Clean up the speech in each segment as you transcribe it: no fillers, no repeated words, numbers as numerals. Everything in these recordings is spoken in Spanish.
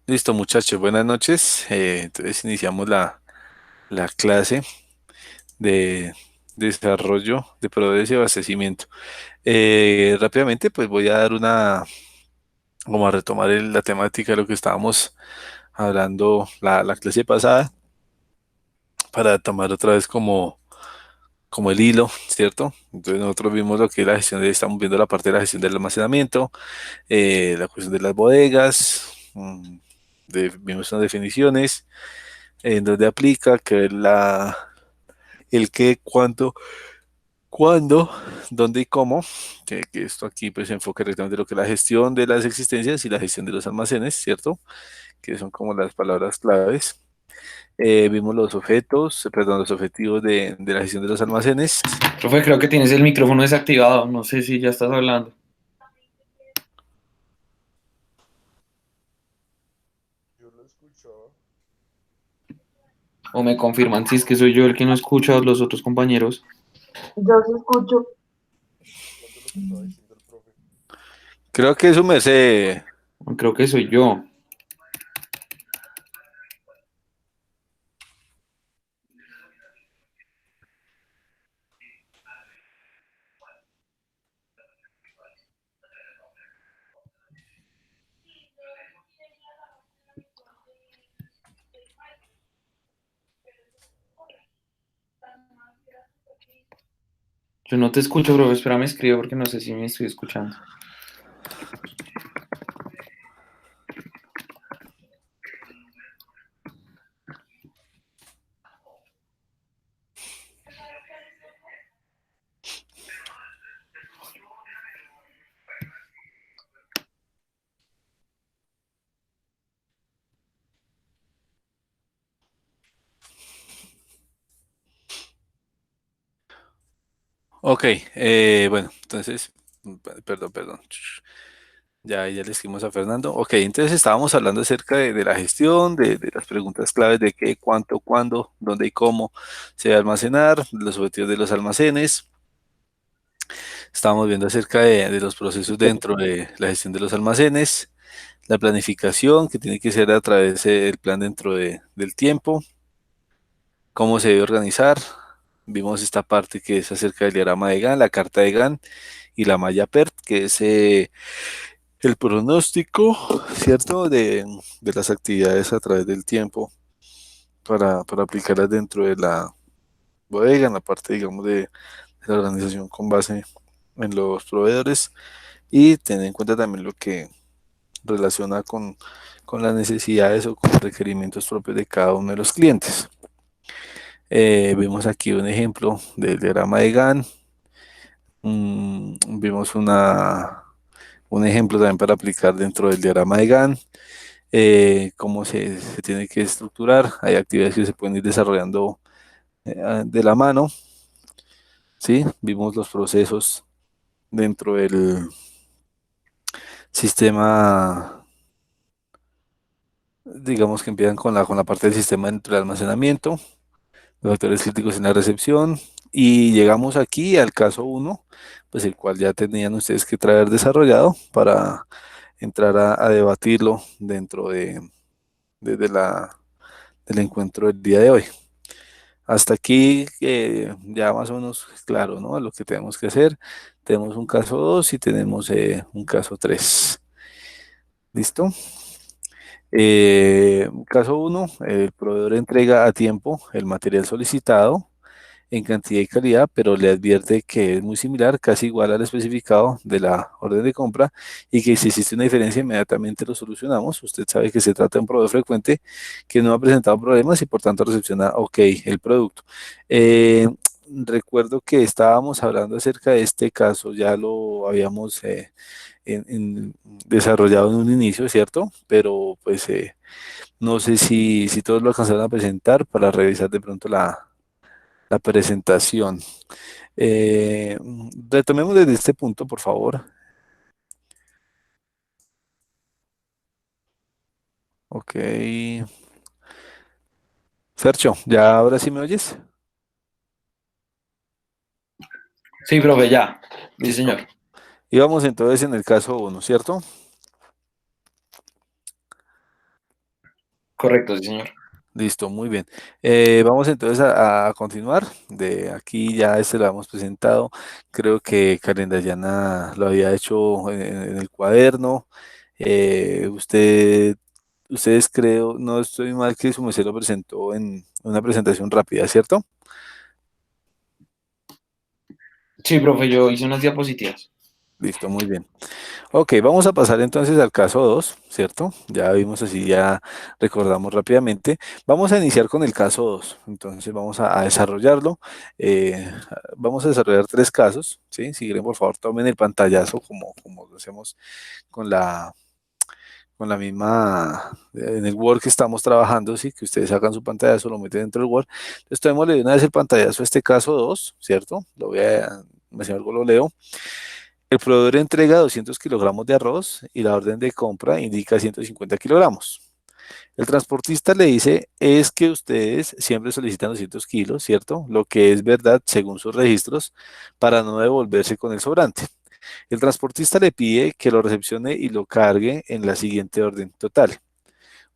Listo, muchachos, buenas noches. Entonces iniciamos la clase de desarrollo de proveedores y abastecimiento. Rápidamente, pues voy a dar como a retomar la temática de lo que estábamos hablando la clase pasada, para tomar otra vez como el hilo, ¿cierto? Entonces nosotros vimos lo que es estamos viendo la parte de la gestión del almacenamiento, la cuestión de las bodegas, vimos unas definiciones en donde aplica, que es el qué, cuánto, cuándo, dónde y cómo, que esto aquí pues se enfoca directamente en lo que es la gestión de las existencias y la gestión de los almacenes, ¿cierto? Que son como las palabras claves. Vimos los objetos, perdón, los objetivos de la gestión de los almacenes. Profe, creo que tienes el micrófono desactivado. No sé si ya estás hablando. Yo lo escuchaba. O me confirman si es que soy yo el que no escucha o los otros compañeros. Yo sí escucho. Escuchando lo que estaba diciendo el profe. Creo que eso merced. O creo que soy yo. Yo no te escucho, profe. Espérame, escribo porque no sé si me estoy escuchando. Ok, bueno, entonces, perdón. Ya le escribimos a Fernando. Ok, entonces estábamos hablando acerca de la gestión, de las preguntas claves de qué, cuánto, cuándo, dónde y cómo se va a almacenar, los objetivos de los almacenes. Estábamos viendo acerca de los procesos dentro de la gestión de los almacenes, la planificación que tiene que ser a través del plan dentro del tiempo, cómo se debe organizar. Vimos esta parte que es acerca del diagrama de Gantt, la carta de Gantt y la malla PERT, que es el pronóstico, ¿cierto? De las actividades a través del tiempo para aplicarlas dentro de la bodega, en la parte, digamos, de la organización con base en los proveedores, y tener en cuenta también lo que relaciona con las necesidades o con los requerimientos propios de cada uno de los clientes. Vimos aquí un ejemplo del diagrama de Gantt. Vimos un ejemplo también para aplicar dentro del diagrama de Gantt, cómo se tiene que estructurar. Hay actividades que se pueden ir desarrollando de la mano, ¿sí? Vimos los procesos dentro del sistema, digamos que empiezan con la parte del sistema dentro del almacenamiento, los factores críticos en la recepción, y llegamos aquí al caso uno, pues el cual ya tenían ustedes que traer desarrollado para entrar a debatirlo dentro de del encuentro del día de hoy. Hasta aquí ya más o menos claro, ¿no? Lo que tenemos que hacer. Tenemos un caso 2 y tenemos un caso 3. ¿Listo? Caso uno: el proveedor entrega a tiempo el material solicitado en cantidad y calidad, pero le advierte que es muy similar, casi igual al especificado de la orden de compra, y que si existe una diferencia inmediatamente lo solucionamos. Usted sabe que se trata de un proveedor frecuente que no ha presentado problemas y por tanto recepciona ok el producto. Eh, Recuerdo que estábamos hablando acerca de este caso, ya lo habíamos desarrollado en un inicio, ¿cierto? Pero pues no sé si todos lo alcanzaron a presentar para revisar de pronto la presentación. Eh, Retomemos desde este punto, por favor. Ok. Fercho, ¿ya ahora sí me oyes? Sí, profe, ya. Sí, Listo. señor. Íbamos entonces en el caso uno, ¿cierto? Correcto, sí, señor. Listo, muy bien. Vamos entonces a continuar. De aquí ya este lo hemos presentado. Creo que Calendariana lo había hecho en el cuaderno. Ustedes creo, no estoy mal que su merced lo presentó en una presentación rápida, ¿cierto? Sí, profe, yo hice unas diapositivas. Listo, muy bien. Ok, vamos a pasar entonces al caso 2, ¿cierto? Ya vimos así, ya recordamos rápidamente. Vamos a iniciar con el caso 2. Entonces vamos a desarrollarlo. Eh, Vamos a desarrollar tres casos, ¿sí? Si quieren, por favor, tomen el pantallazo como lo hacemos con con la misma, en el Word que estamos trabajando, ¿sí? Que ustedes sacan su pantallazo, lo meten dentro del Word. Entonces tomémosle de una vez el pantallazo a este caso 2, ¿cierto? Si algo lo leo. El proveedor entrega 200 kilogramos de arroz y la orden de compra indica 150 kilogramos. El transportista le dice, es que ustedes siempre solicitan 200 kilos, ¿cierto? Lo que es verdad según sus registros, para no devolverse con el sobrante. El transportista le pide que lo recepcione y lo cargue en la siguiente orden total.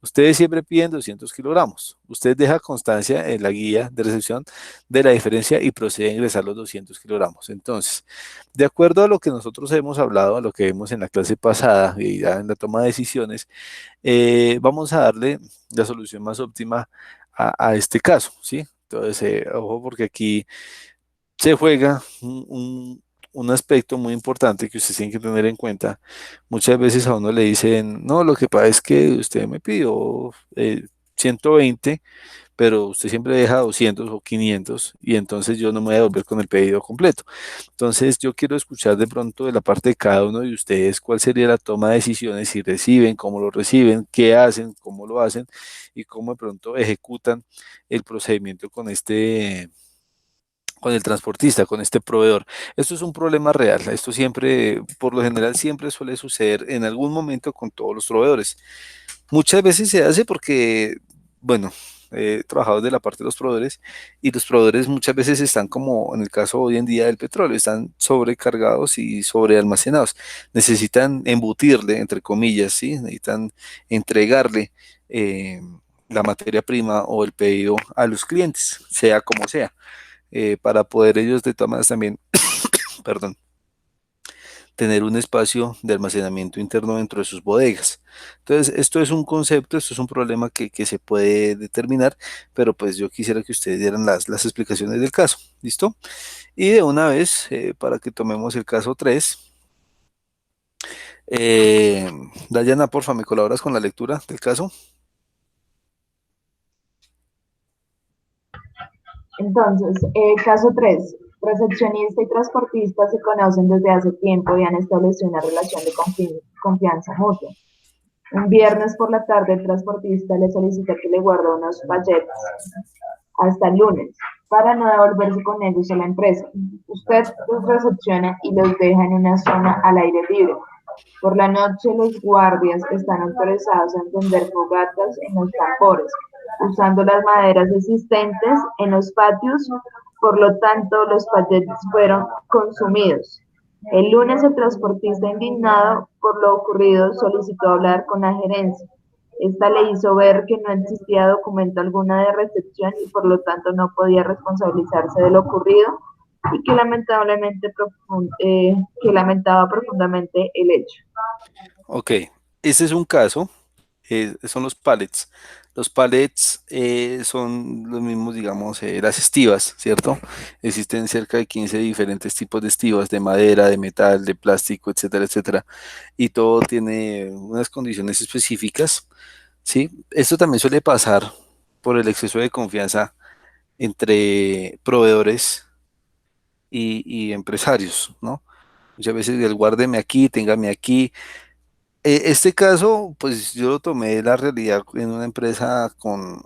Ustedes siempre piden 200 kilogramos. Usted deja constancia en la guía de recepción de la diferencia y procede a ingresar los 200 kilogramos. Entonces, de acuerdo a lo que nosotros hemos hablado, a lo que vimos en la clase pasada y ya en la toma de decisiones, vamos a darle la solución más óptima a este caso, ¿sí? Entonces, ojo porque aquí se juega un aspecto muy importante que usted tiene que tener en cuenta. Muchas veces a uno le dicen, no, lo que pasa es que usted me pidió 120, pero usted siempre deja 200 o 500 y entonces yo no me voy a devolver con el pedido completo. Entonces yo quiero escuchar de pronto de la parte de cada uno de ustedes cuál sería la toma de decisiones, si reciben, cómo lo reciben, qué hacen, cómo lo hacen y cómo de pronto ejecutan el procedimiento con el transportista, con este proveedor. Esto es un problema real. Esto siempre, por lo general, siempre suele suceder en algún momento con todos los proveedores. Muchas veces se hace porque, bueno, he trabajado de la parte de los proveedores y los proveedores muchas veces están como en el caso hoy en día del petróleo, están sobrecargados y sobrealmacenados. Necesitan embutirle, entre comillas, ¿sí? Necesitan entregarle la materia prima o el pedido a los clientes, sea como sea, para poder ellos de todas maneras también, perdón, tener un espacio de almacenamiento interno dentro de sus bodegas. Entonces, esto es un concepto, esto es un problema que se puede determinar, pero pues yo quisiera que ustedes dieran las explicaciones del caso, ¿listo? Y de una vez, para que tomemos el caso 3, eh, Dayana, porfa, ¿me colaboras con la lectura del caso? Entonces, caso 3. Recepcionista y transportista se conocen desde hace tiempo y han establecido una relación de confianza mutua. Un viernes por la tarde, el transportista le solicita que le guarde unos paquetes hasta el lunes para no devolverse con ellos a la empresa. Usted los recepciona y los deja en una zona al aire libre. Por la noche, los guardias están autorizados a encender fogatas en los tambores, usando las maderas existentes en los patios, por lo tanto, los paquetes fueron consumidos. El lunes, el transportista, indignado por lo ocurrido, solicitó hablar con la gerencia. Esta le hizo ver que no existía documento alguna de recepción y por lo tanto no podía responsabilizarse de lo ocurrido y que lamentaba profundamente el hecho. Ok, ese es un caso, son los pallets. Los pallets son los mismos, digamos, las estivas, ¿cierto? Existen cerca de 15 diferentes tipos de estivas, de madera, de metal, de plástico, etcétera, etcétera. Y todo tiene unas condiciones específicas, ¿sí? Esto también suele pasar por el exceso de confianza entre proveedores y empresarios, ¿no? Muchas veces el guárdeme aquí, téngame aquí. Este caso, pues yo lo tomé de la realidad en una empresa con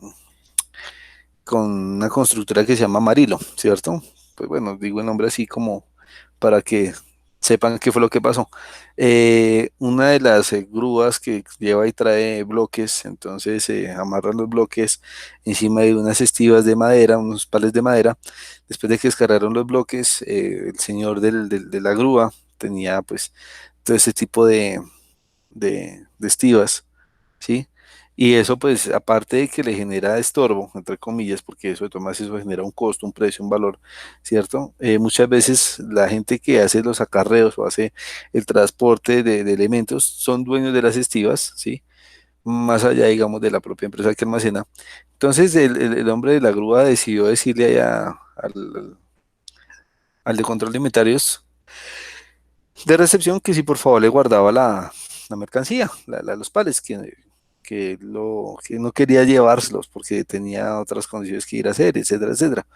una constructora que se llama Marilo, ¿cierto? Pues bueno, digo el nombre así como para que sepan qué fue lo que pasó. Una de las grúas que lleva y trae bloques, entonces se amarran los bloques encima de unas estivas de madera, unos pales de madera. Después de que descargaron los bloques, el señor de la grúa tenía pues todo ese tipo de estivas, ¿sí? Y eso, pues, aparte de que le genera estorbo, entre comillas, porque eso de todas maneras eso genera un costo, un precio, un valor, ¿cierto? Muchas veces la gente que hace los acarreos o hace el transporte de elementos son dueños de las estivas, ¿sí? Más allá, digamos, de la propia empresa que almacena. Entonces, el hombre de la grúa decidió decirle allá al de control de inventarios de recepción que si por favor le guardaba la mercancía, los pales, que no quería llevárselos porque tenía otras condiciones que ir a hacer, etcétera, etcétera.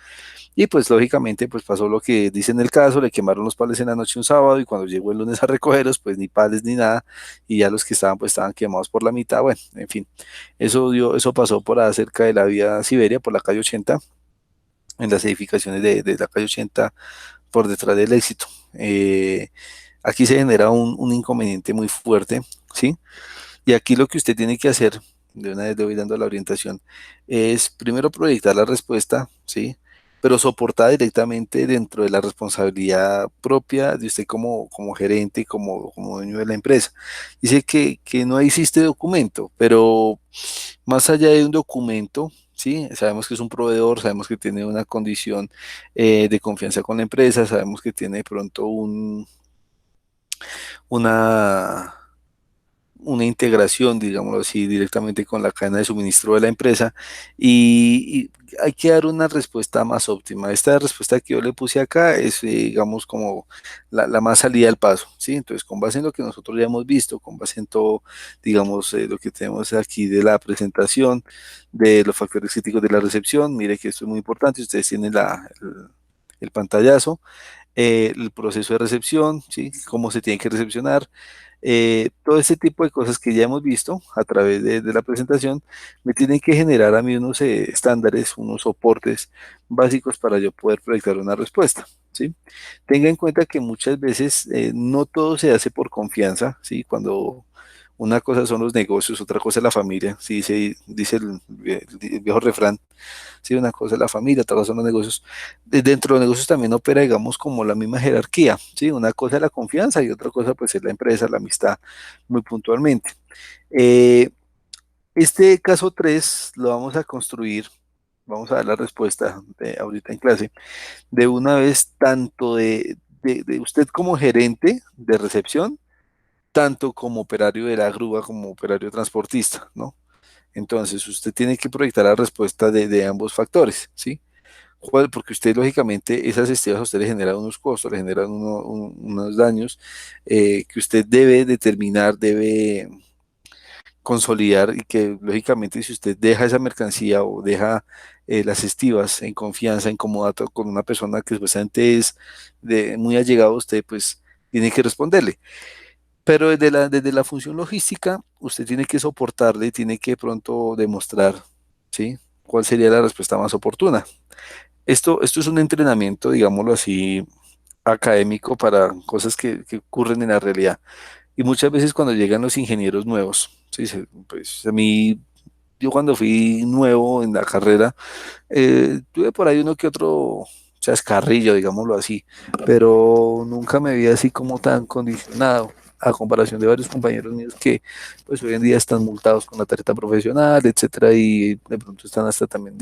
Y pues lógicamente pues pasó lo que dice en el caso, le quemaron los pales en la noche un sábado y cuando llegó el lunes a recogerlos pues ni pales ni nada y ya los que estaban pues estaban quemados por la mitad, bueno, en fin, eso pasó por cerca de la vía Siberia, por la calle 80, en las edificaciones de la calle 80 por detrás del Éxito. Aquí se genera un inconveniente muy fuerte, ¿sí? Y aquí lo que usted tiene que hacer, de una vez le voy dando la orientación, es primero proyectar la respuesta, ¿sí? Pero soportada directamente dentro de la responsabilidad propia de usted como gerente, como dueño de la empresa. Dice que no existe documento, pero más allá de un documento, ¿sí? Sabemos que es un proveedor, sabemos que tiene una condición de confianza con la empresa, sabemos que tiene de pronto una una integración, digámoslo así, directamente con la cadena de suministro de la empresa y hay que dar una respuesta más óptima. Esta respuesta que yo le puse acá es, digamos, como la más salida al paso, ¿sí? Entonces, con base en lo que nosotros ya hemos visto, con base en todo, digamos, lo que tenemos aquí de la presentación, de los factores críticos de la recepción, mire que esto es muy importante, ustedes tienen el pantallazo, el proceso de recepción, ¿sí? Cómo se tiene que recepcionar, todo ese tipo de cosas que ya hemos visto a través de la presentación, me tienen que generar a mí unos estándares, unos soportes básicos para yo poder proyectar una respuesta, ¿sí? Tenga en cuenta que muchas veces no todo se hace por confianza, ¿sí? Cuando una cosa son los negocios, otra cosa es la familia, ¿sí? Dice el viejo refrán, ¿sí? Una cosa es la familia, otra cosa son los negocios. Dentro de los negocios también opera, digamos, como la misma jerarquía, ¿sí? Una cosa es la confianza y otra cosa, pues, es la empresa, la amistad, muy puntualmente. Eh, este caso 3 lo vamos a construir, vamos a dar la respuesta ahorita en clase, de una vez tanto de usted como gerente de recepción, tanto como operario de la grúa, como operario transportista, ¿no? Entonces, usted tiene que proyectar la respuesta de ambos factores, ¿sí? Porque usted, lógicamente, esas estivas a usted le generan unos costos, le generan unos daños que usted debe determinar, debe consolidar y que, lógicamente, si usted deja esa mercancía o deja las estivas en confianza, en comodato con una persona que supuestamente es muy allegado a usted, pues tiene que responderle. Pero desde la función logística, usted tiene que soportarle, tiene que pronto demostrar, ¿sí? ¿Cuál sería la respuesta más oportuna? Esto es un entrenamiento, digámoslo así, académico para cosas que ocurren en la realidad. Y muchas veces cuando llegan los ingenieros nuevos, ¿sí? Pues a mí, yo cuando fui nuevo en la carrera, tuve por ahí uno que otro chascarrillo, digámoslo así, pero nunca me vi así como tan condicionado a comparación de varios compañeros míos que pues hoy en día están multados con la tarjeta profesional, etcétera, y de pronto están hasta también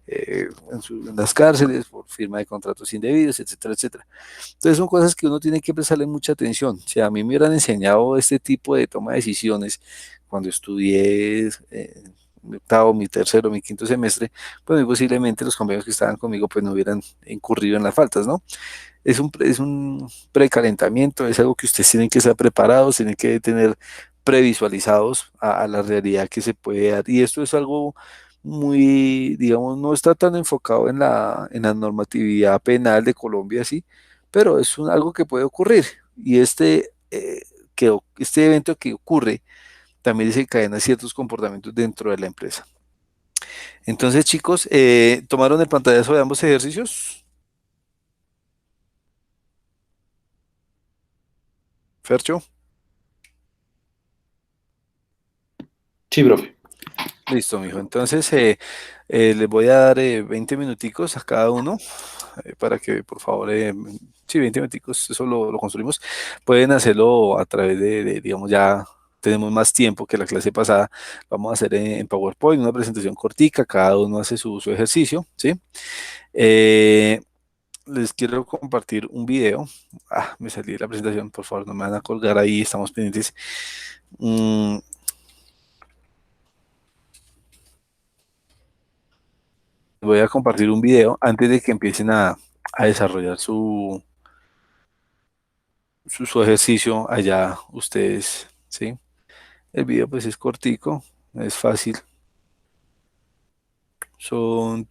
en las cárceles por firma de contratos indebidos, etcétera, etcétera. Entonces son cosas que uno tiene que prestarle mucha atención. Si a mí me hubieran enseñado este tipo de toma de decisiones cuando estudié mi octavo, mi tercero, mi quinto semestre, pues muy posiblemente los compañeros que estaban conmigo pues no hubieran incurrido en las faltas, ¿no? Es un precalentamiento, es algo que ustedes tienen que estar preparados, tienen que tener previsualizados a la realidad que se puede dar. Y esto es algo muy, digamos, no está tan enfocado en la normatividad penal de Colombia, sí, pero es algo que puede ocurrir. Y este evento que ocurre también desencadena ciertos comportamientos dentro de la empresa. Entonces, chicos, ¿tomaron el pantallazo de ambos ejercicios? Fercho. Sí, profe. Listo, mijo. Entonces, les voy a dar 20 minuticos a cada uno para que, por favor, sí, 20 minuticos, eso lo construimos. Pueden hacerlo a través digamos, ya tenemos más tiempo que la clase pasada, vamos a hacer en PowerPoint una presentación cortica, cada uno hace su ejercicio, ¿sí? Eh, Les quiero compartir un video. Me salí de la presentación, por favor, no me van a colgar ahí, estamos pendientes. Voy a compartir un video antes de que empiecen a desarrollar su ejercicio allá ustedes, ¿sí? El video pues es cortico, es fácil. Son...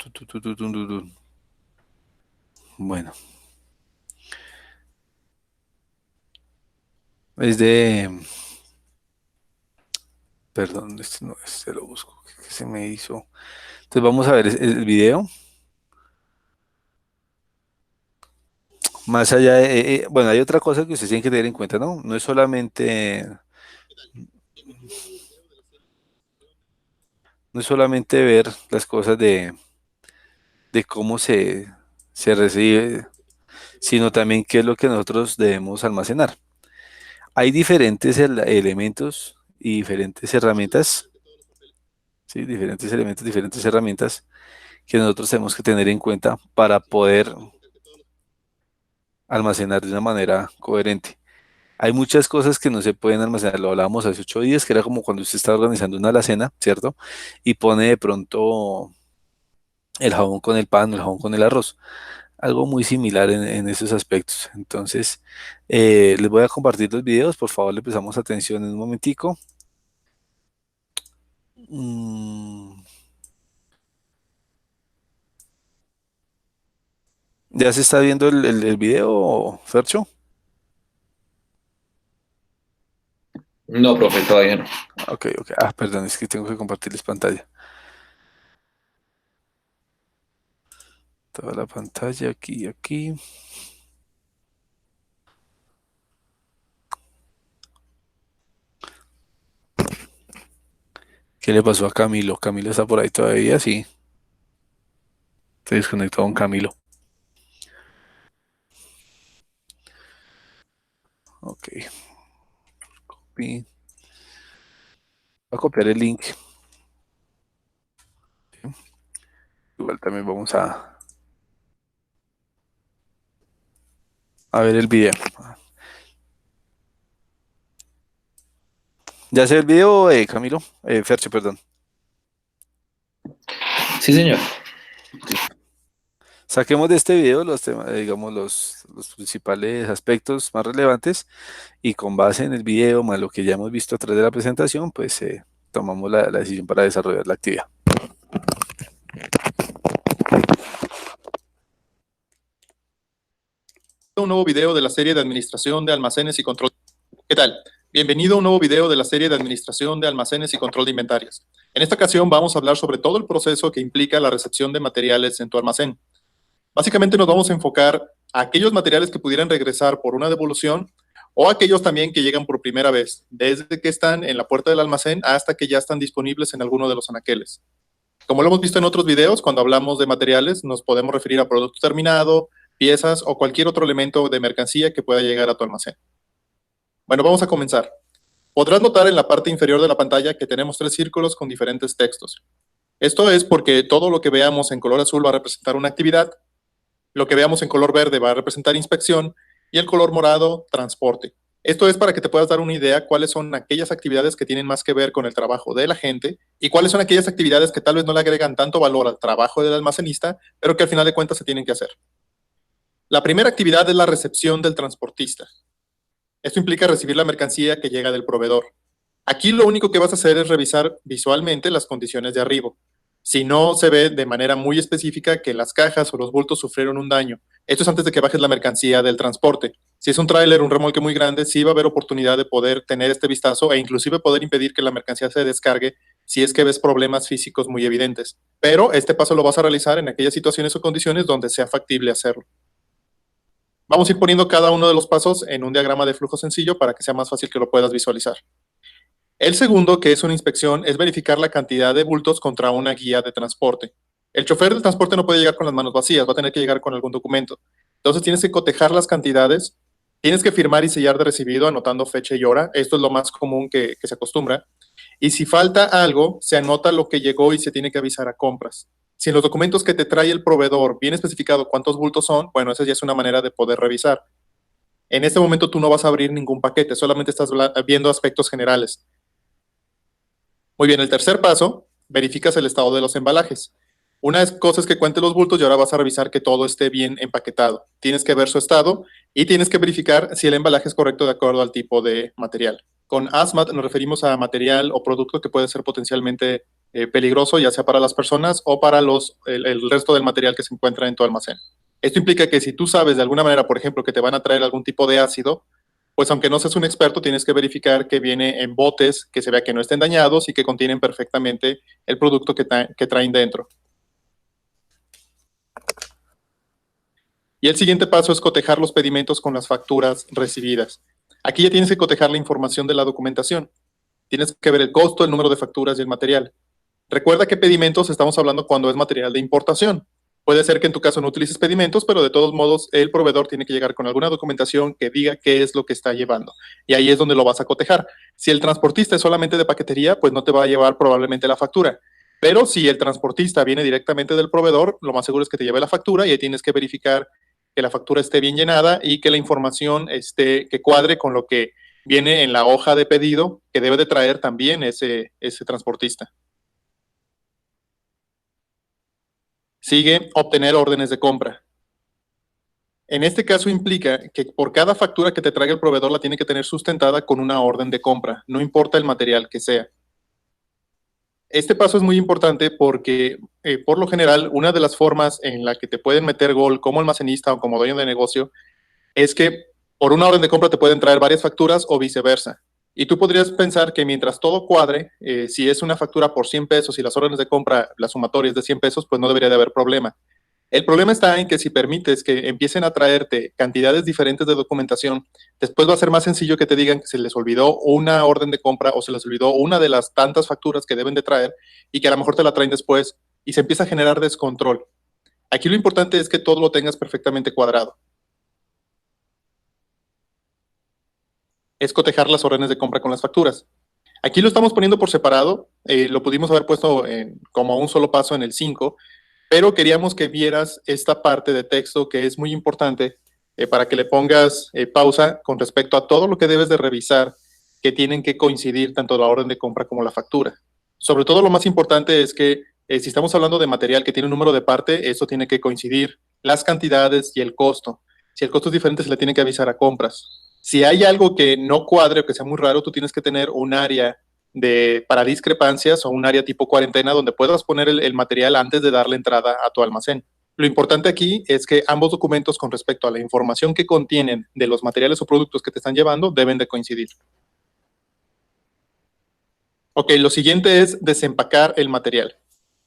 Bueno, es de... Perdón, este no, este lo busco, que se me hizo. Entonces vamos a ver el video. Más allá de... bueno, hay otra cosa que ustedes tienen que tener en cuenta, ¿no? No es solamente... No es solamente ver las cosas de cómo se recibe, sino también qué es lo que nosotros debemos almacenar. Hay diferentes elementos y diferentes herramientas, ¿sí? Diferentes elementos, diferentes herramientas que nosotros tenemos que tener en cuenta para poder almacenar de una manera coherente. Hay muchas cosas que no se pueden almacenar, lo hablábamos hace 8 días, que era como cuando usted está organizando una alacena, ¿cierto? Y pone de pronto el jabón con el pan, el jabón con el arroz. Algo muy similar en esos aspectos. Entonces, les voy a compartir los videos, por favor, le prestamos atención en un momentico. Mm, ¿Ya se está viendo el video, Fercho? No, profe, todavía no. Ok, ok. Perdón, es que tengo que compartirles pantalla. Toda la pantalla aquí, aquí. ¿Qué le pasó a Camilo? Camilo está por ahí todavía, sí. Se desconectó con Camilo. Ok. Voy a copiar el link. Igual también vamos a ver el video. ¿Ya se ve el video, Camilo? Fercho, perdón. Sí, señor. Saquemos de este video los temas, digamos, los principales aspectos más relevantes y con base en el video, más lo que ya hemos visto a través de la presentación, pues tomamos la decisión para desarrollar la actividad. Un nuevo video de la serie de administración de almacenes y control. ¿Qué tal? Bienvenido a un nuevo video de la serie de administración de almacenes y control de inventarios. En esta ocasión vamos a hablar sobre todo el proceso que implica la recepción de materiales en tu almacén. Básicamente nos vamos a enfocar a aquellos materiales que pudieran regresar por una devolución o aquellos también que llegan por primera vez, desde que están en la puerta del almacén hasta que ya están disponibles en alguno de los anaqueles. Como lo hemos visto en otros videos, cuando hablamos de materiales nos podemos referir a producto terminado, piezas o cualquier otro elemento de mercancía que pueda llegar a tu almacén. Bueno, vamos a comenzar. Podrás notar en la parte inferior de la pantalla que tenemos 3 círculos con diferentes textos. Esto es porque todo lo que veamos en color azul va a representar una actividad, lo que veamos en color verde va a representar inspección y el color morado, transporte. Esto es para que te puedas dar una idea cuáles son aquellas actividades que tienen más que ver con el trabajo de la gente y cuáles son aquellas actividades que tal vez no le agregan tanto valor al trabajo del almacenista, pero que al final de cuentas se tienen que hacer. La primera actividad es la recepción del transportista. Esto implica recibir la mercancía que llega del proveedor. Aquí lo único que vas a hacer es revisar visualmente las condiciones de arribo. Si no se ve de manera muy específica que las cajas o los bultos sufrieron un daño. Esto es antes de que bajes la mercancía del transporte. Si es un tráiler, un remolque muy grande, sí va a haber oportunidad de poder tener este vistazo e inclusive poder impedir que la mercancía se descargue si es que ves problemas físicos muy evidentes. Pero este paso lo vas a realizar en aquellas situaciones o condiciones donde sea factible hacerlo. Vamos a ir poniendo cada uno de los pasos en un diagrama de flujo sencillo para que sea más fácil que lo puedas visualizar. El segundo, que es una inspección, es verificar la cantidad de bultos contra una guía de transporte. El chofer del transporte no puede llegar con las manos vacías, va a tener que llegar con algún documento. Entonces tienes que cotejar las cantidades Tienes que firmar y sellar de recibido anotando fecha y hora. Esto es lo más común que se acostumbra. Y si falta algo, se anota lo que llegó y se tiene que avisar a compras. Si en los documentos que te trae el proveedor viene especificado cuántos bultos son, bueno, esa ya es una manera de poder revisar. En este momento tú no vas a abrir ningún paquete, solamente estás viendo aspectos generales. Muy bien, el tercer paso, verificas el estado de los embalajes. Una cosa es que cuente los bultos y ahora vas a revisar que todo esté bien empaquetado. Tienes que ver su estado y tienes que verificar si el embalaje es correcto de acuerdo al tipo de material. Con hazmat nos referimos a material o producto que puede ser potencialmente peligroso, ya sea para las personas o para el resto del material que se encuentra en tu almacén. Esto implica que si tú sabes de alguna manera, por ejemplo, que te van a traer algún tipo de ácido, pues aunque no seas un experto, tienes que verificar que viene en botes, que se vea que no estén dañados y que contienen perfectamente el producto que traen dentro. Y el siguiente paso es cotejar los pedimentos con las facturas recibidas. Aquí ya tienes que cotejar la información de la documentación. Tienes que ver el costo, el número de facturas y el material. Recuerda que pedimentos estamos hablando cuando es material de importación. Puede ser que en tu caso no utilices pedimentos, pero de todos modos el proveedor tiene que llegar con alguna documentación que diga qué es lo que está llevando. Y ahí es donde lo vas a cotejar. Si el transportista es solamente de paquetería, pues no te va a llevar probablemente la factura. Pero si el transportista viene directamente del proveedor, lo más seguro es que te lleve la factura y ahí tienes que verificar que la factura esté bien llenada y que la información que cuadre con lo que viene en la hoja de pedido que debe de traer también ese transportista. Sigue obtener órdenes de compra. En este caso implica que por cada factura que te traiga el proveedor la tiene que tener sustentada con una orden de compra, no importa el material que sea. Este paso es muy importante porque, por lo general, una de las formas en la que te pueden meter gol como almacenista o como dueño de negocio es que por una orden de compra te pueden traer varias facturas o viceversa. Y tú podrías pensar que mientras todo cuadre, si es una factura por 100 pesos y las órdenes de compra, la sumatoria es de 100 pesos, pues no debería de haber problema. El problema está en que si permites que empiecen a traerte cantidades diferentes de documentación, después va a ser más sencillo que te digan que se les olvidó una orden de compra o se les olvidó una de las tantas facturas que deben de traer y que a lo mejor te la traen después y se empieza a generar descontrol. Aquí lo importante es que todo lo tengas perfectamente cuadrado. Es cotejar las órdenes de compra con las facturas. Aquí lo estamos poniendo por separado, lo pudimos haber puesto como un solo paso en el 5, pero queríamos que vieras esta parte de texto que es muy importante para que le pongas pausa con respecto a todo lo que debes de revisar que tienen que coincidir tanto la orden de compra como la factura. Sobre todo lo más importante es que si estamos hablando de material que tiene un número de parte, eso tiene que coincidir, las cantidades y el costo. Si el costo es diferente, se le tiene que avisar a compras. Si hay algo que no cuadre o que sea muy raro, tú tienes que tener un área para discrepancias o un área tipo cuarentena donde puedas poner el material antes de darle entrada a tu almacén. Lo importante aquí es que ambos documentos con respecto a la información que contienen de los materiales o productos que te están llevando deben de coincidir. Ok, lo siguiente es desempacar el material.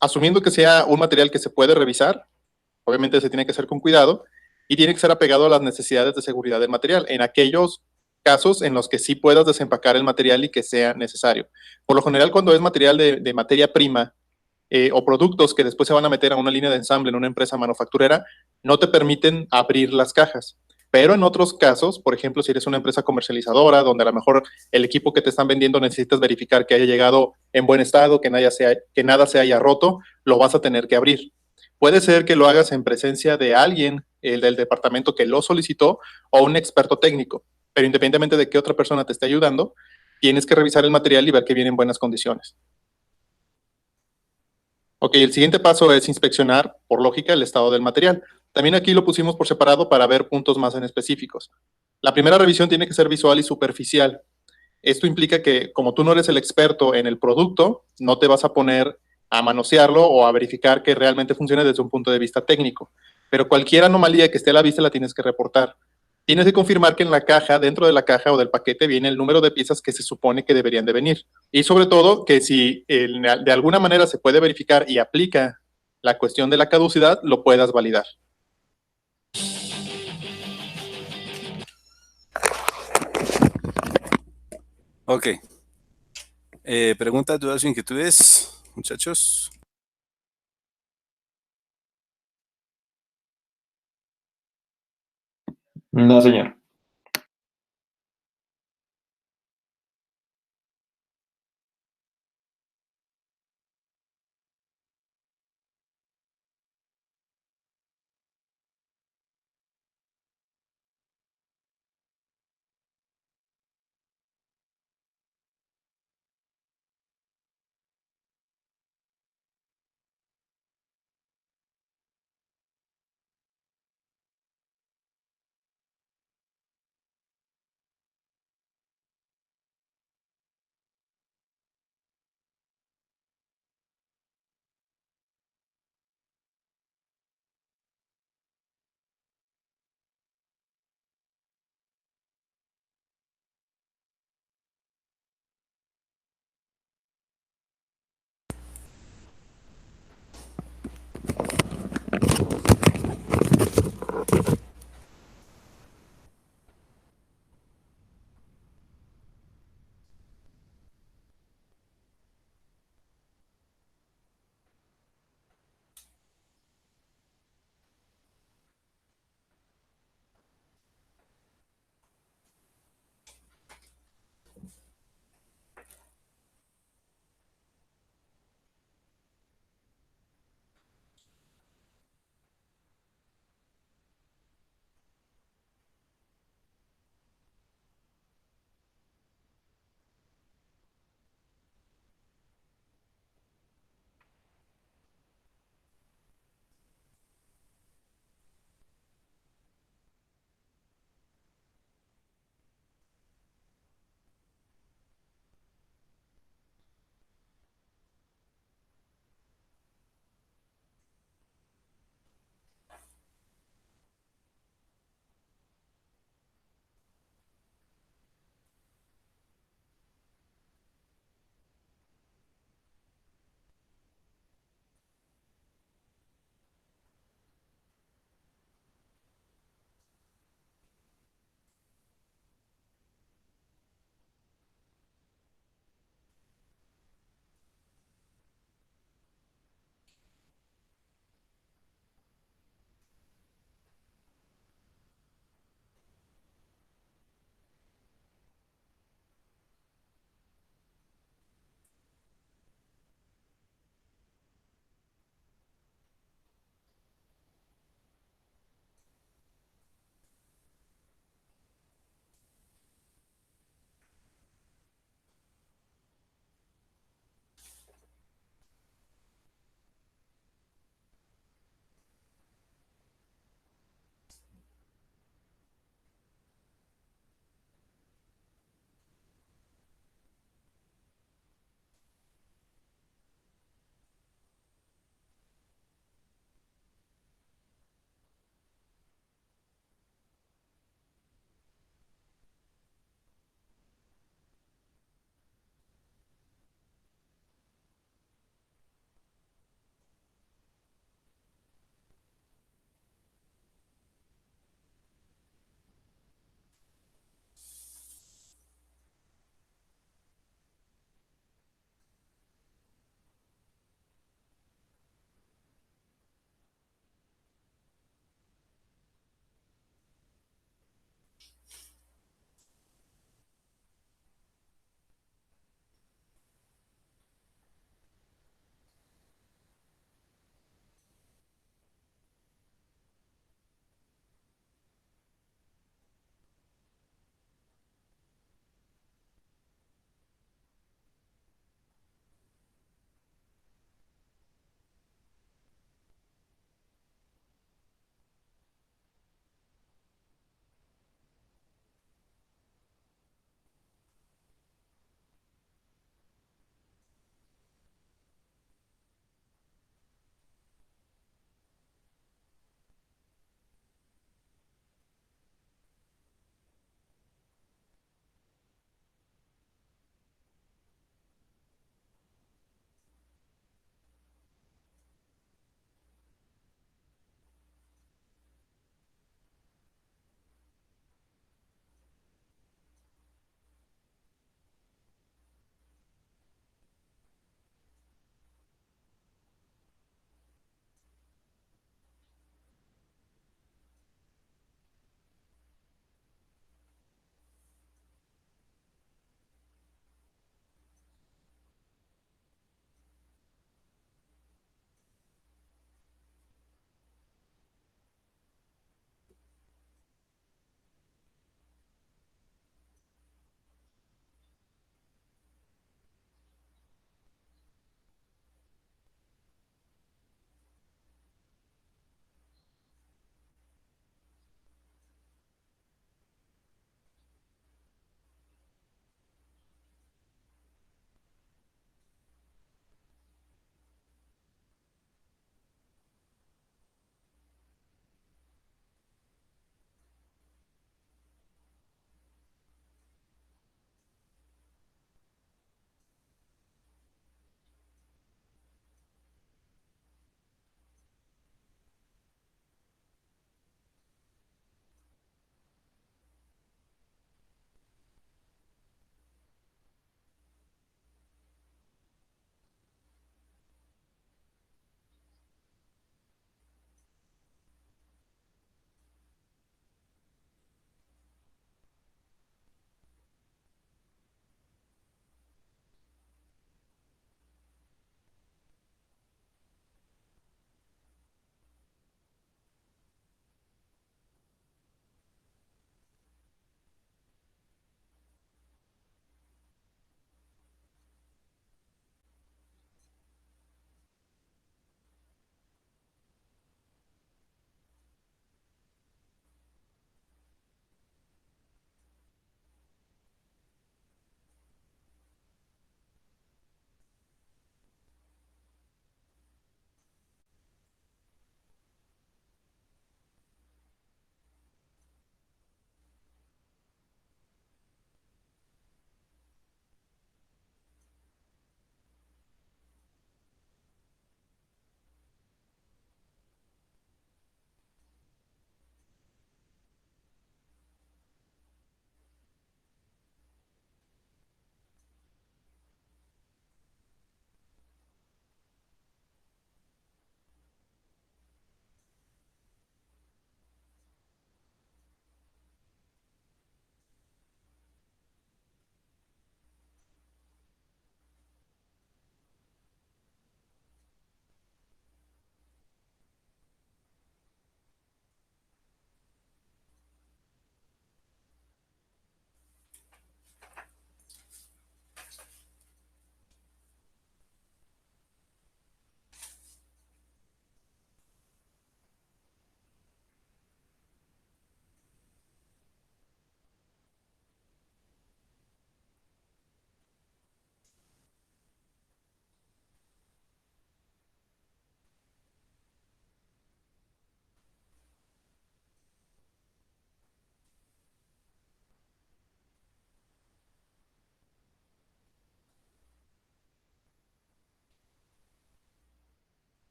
Asumiendo que sea un material que se puede revisar, obviamente se tiene que hacer con cuidado y tiene que ser apegado a las necesidades de seguridad del material. En aquellos casos en los que sí puedas desempacar el material y que sea necesario. Por lo general, cuando es material de materia prima o productos que después se van a meter a una línea de ensamble en una empresa manufacturera, no te permiten abrir las cajas. Pero en otros casos, por ejemplo, si eres una empresa comercializadora, donde a lo mejor el equipo que te están vendiendo necesitas verificar que haya llegado en buen estado, que nada se haya roto, lo vas a tener que abrir. Puede ser que lo hagas en presencia de alguien, el del departamento que lo solicitó, o un experto técnico. Pero independientemente de qué otra persona te esté ayudando, tienes que revisar el material y ver que viene en buenas condiciones. Ok, el siguiente paso es inspeccionar, por lógica, el estado del material. También aquí lo pusimos por separado para ver puntos más en específicos. La primera revisión tiene que ser visual y superficial. Esto implica que como tú no eres el experto en el producto, no te vas a poner a manosearlo o a verificar que realmente funcione desde un punto de vista técnico. Pero cualquier anomalía que esté a la vista la tienes que reportar. Tienes que confirmar que en la caja, dentro de la caja o del paquete, viene el número de piezas que se supone que deberían de venir. Y sobre todo, que si de alguna manera se puede verificar y aplica la cuestión de la caducidad, lo puedas validar. Ok. Preguntas, dudas o inquietudes, muchachos. No, señor.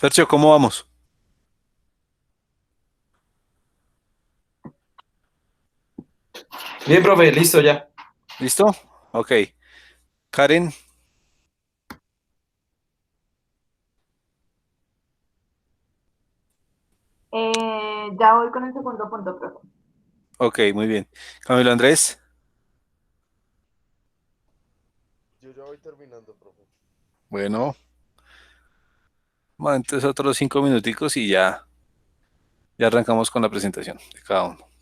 Sergio, ¿cómo vamos? Bien, profe, listo ya. ¿Listo? Ok. Karen, Ya voy con el segundo punto, profe. ok, muy bien. Camilo Andrés, Yo ya voy terminando, profe. bueno, bueno, entonces otros 5 minuticos y ya arrancamos con la presentación de cada uno.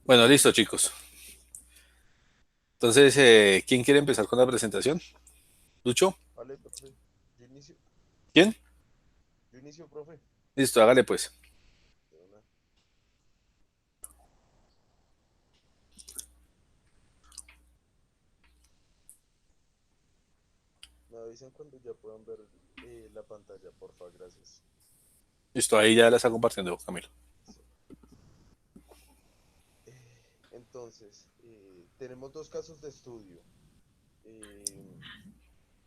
Bueno, listo, chicos. Entonces, ¿quién quiere empezar con la presentación? ¿Lucho? Vale, profe. Yo inicio. ¿Quién? Yo inicio, profe. Listo, hágale pues. De una. Me avisan cuando ya puedan ver la pantalla, porfa, gracias. Listo, ahí ya la está compartiendo, Camilo. Entonces, tenemos dos casos de estudio.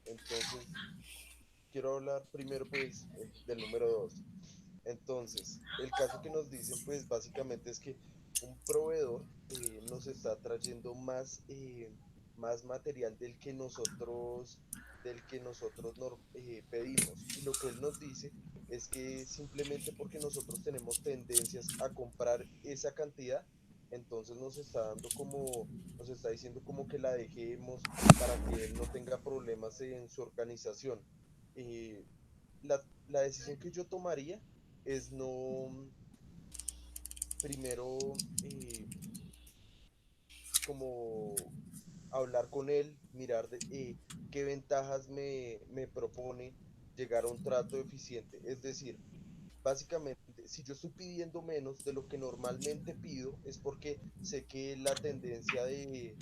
Entonces, quiero hablar primero, pues, del número dos. Entonces, el caso que nos dicen, pues, básicamente es que un proveedor nos está trayendo más material del que nosotros pedimos. Y lo que él nos dice es que simplemente porque nosotros tenemos tendencias a comprar esa cantidad, entonces nos está diciendo como que la dejemos para que él no tenga problemas en su organización. Eh, la decisión que yo tomaría es no, primero, como hablar con él, mirar qué ventajas me propone llegar a un trato eficiente. Es decir, básicamente, si yo estoy pidiendo menos de lo que normalmente pido, es porque sé que la tendencia de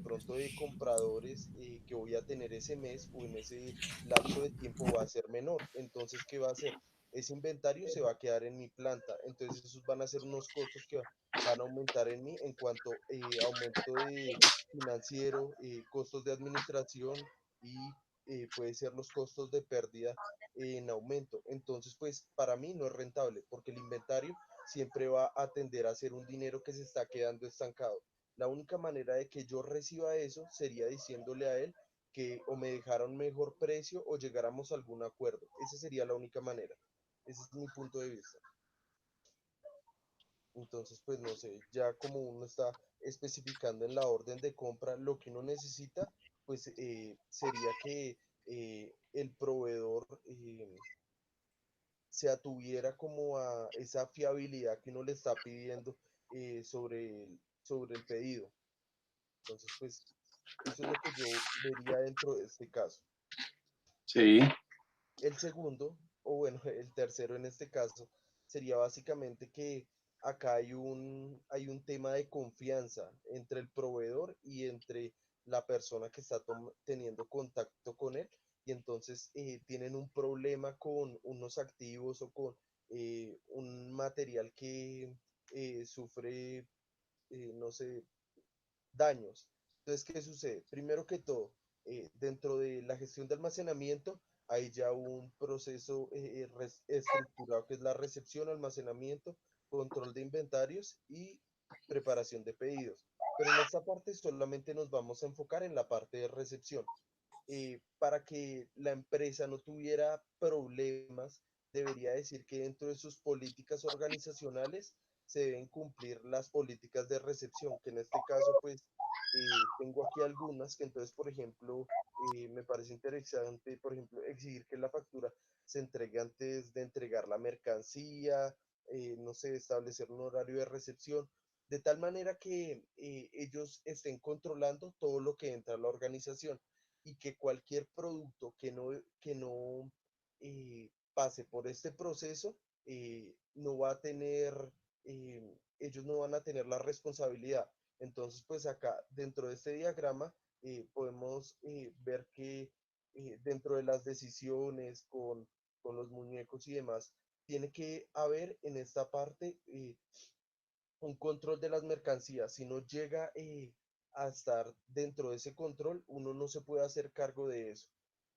pronto de compradores que voy a tener ese mes o en ese lapso de tiempo va a ser menor. Entonces, ¿qué va a hacer? Ese inventario se va a quedar en mi planta. Entonces, esos van a ser unos costos que van a aumentar en mí en cuanto a aumento de financiero, costos de administración y puede ser los costos de pérdida en aumento. Entonces, pues para mí no es rentable porque el inventario siempre va a tender a ser un dinero que se está quedando estancado. La única manera de que yo reciba eso sería diciéndole a él que o me dejara un mejor precio o llegáramos a algún acuerdo. Esa sería la única manera. Ese es mi punto de vista. Entonces, pues no sé, ya como uno está especificando en la orden de compra lo que uno necesita, pues sería que el proveedor se atuviera como a esa fiabilidad que uno le está pidiendo sobre el pedido. Entonces, pues eso es lo que yo vería dentro de este caso. Sí. El segundo, o bueno, el tercero en este caso, sería básicamente que acá hay un tema de confianza entre el proveedor y entre la persona que está teniendo contacto con él, y entonces tienen un problema con unos activos o con un material que sufre, no sé, daños. Entonces, ¿qué sucede? Primero que todo, dentro de la gestión de almacenamiento hay ya un proceso estructurado que es la recepción, almacenamiento, control de inventarios y preparación de pedidos. Pero en esta parte solamente nos vamos a enfocar en la parte de recepción. Para que la empresa no tuviera problemas, debería decir que dentro de sus políticas organizacionales se deben cumplir las políticas de recepción, que en este caso, pues, tengo aquí algunas, que entonces, por ejemplo, me parece interesante, por ejemplo, exigir que la factura se entregue antes de entregar la mercancía, no sé, establecer un horario de recepción, de tal manera que ellos estén controlando todo lo que entra a la organización y que cualquier producto que no pase por este proceso no va a tener, ellos no van a tener la responsabilidad. Entonces, pues acá dentro de este diagrama podemos ver que dentro de las decisiones con los muñecos y demás, tiene que haber en esta parte un control de las mercancías. Si no llega a estar dentro de ese control, uno no se puede hacer cargo de eso.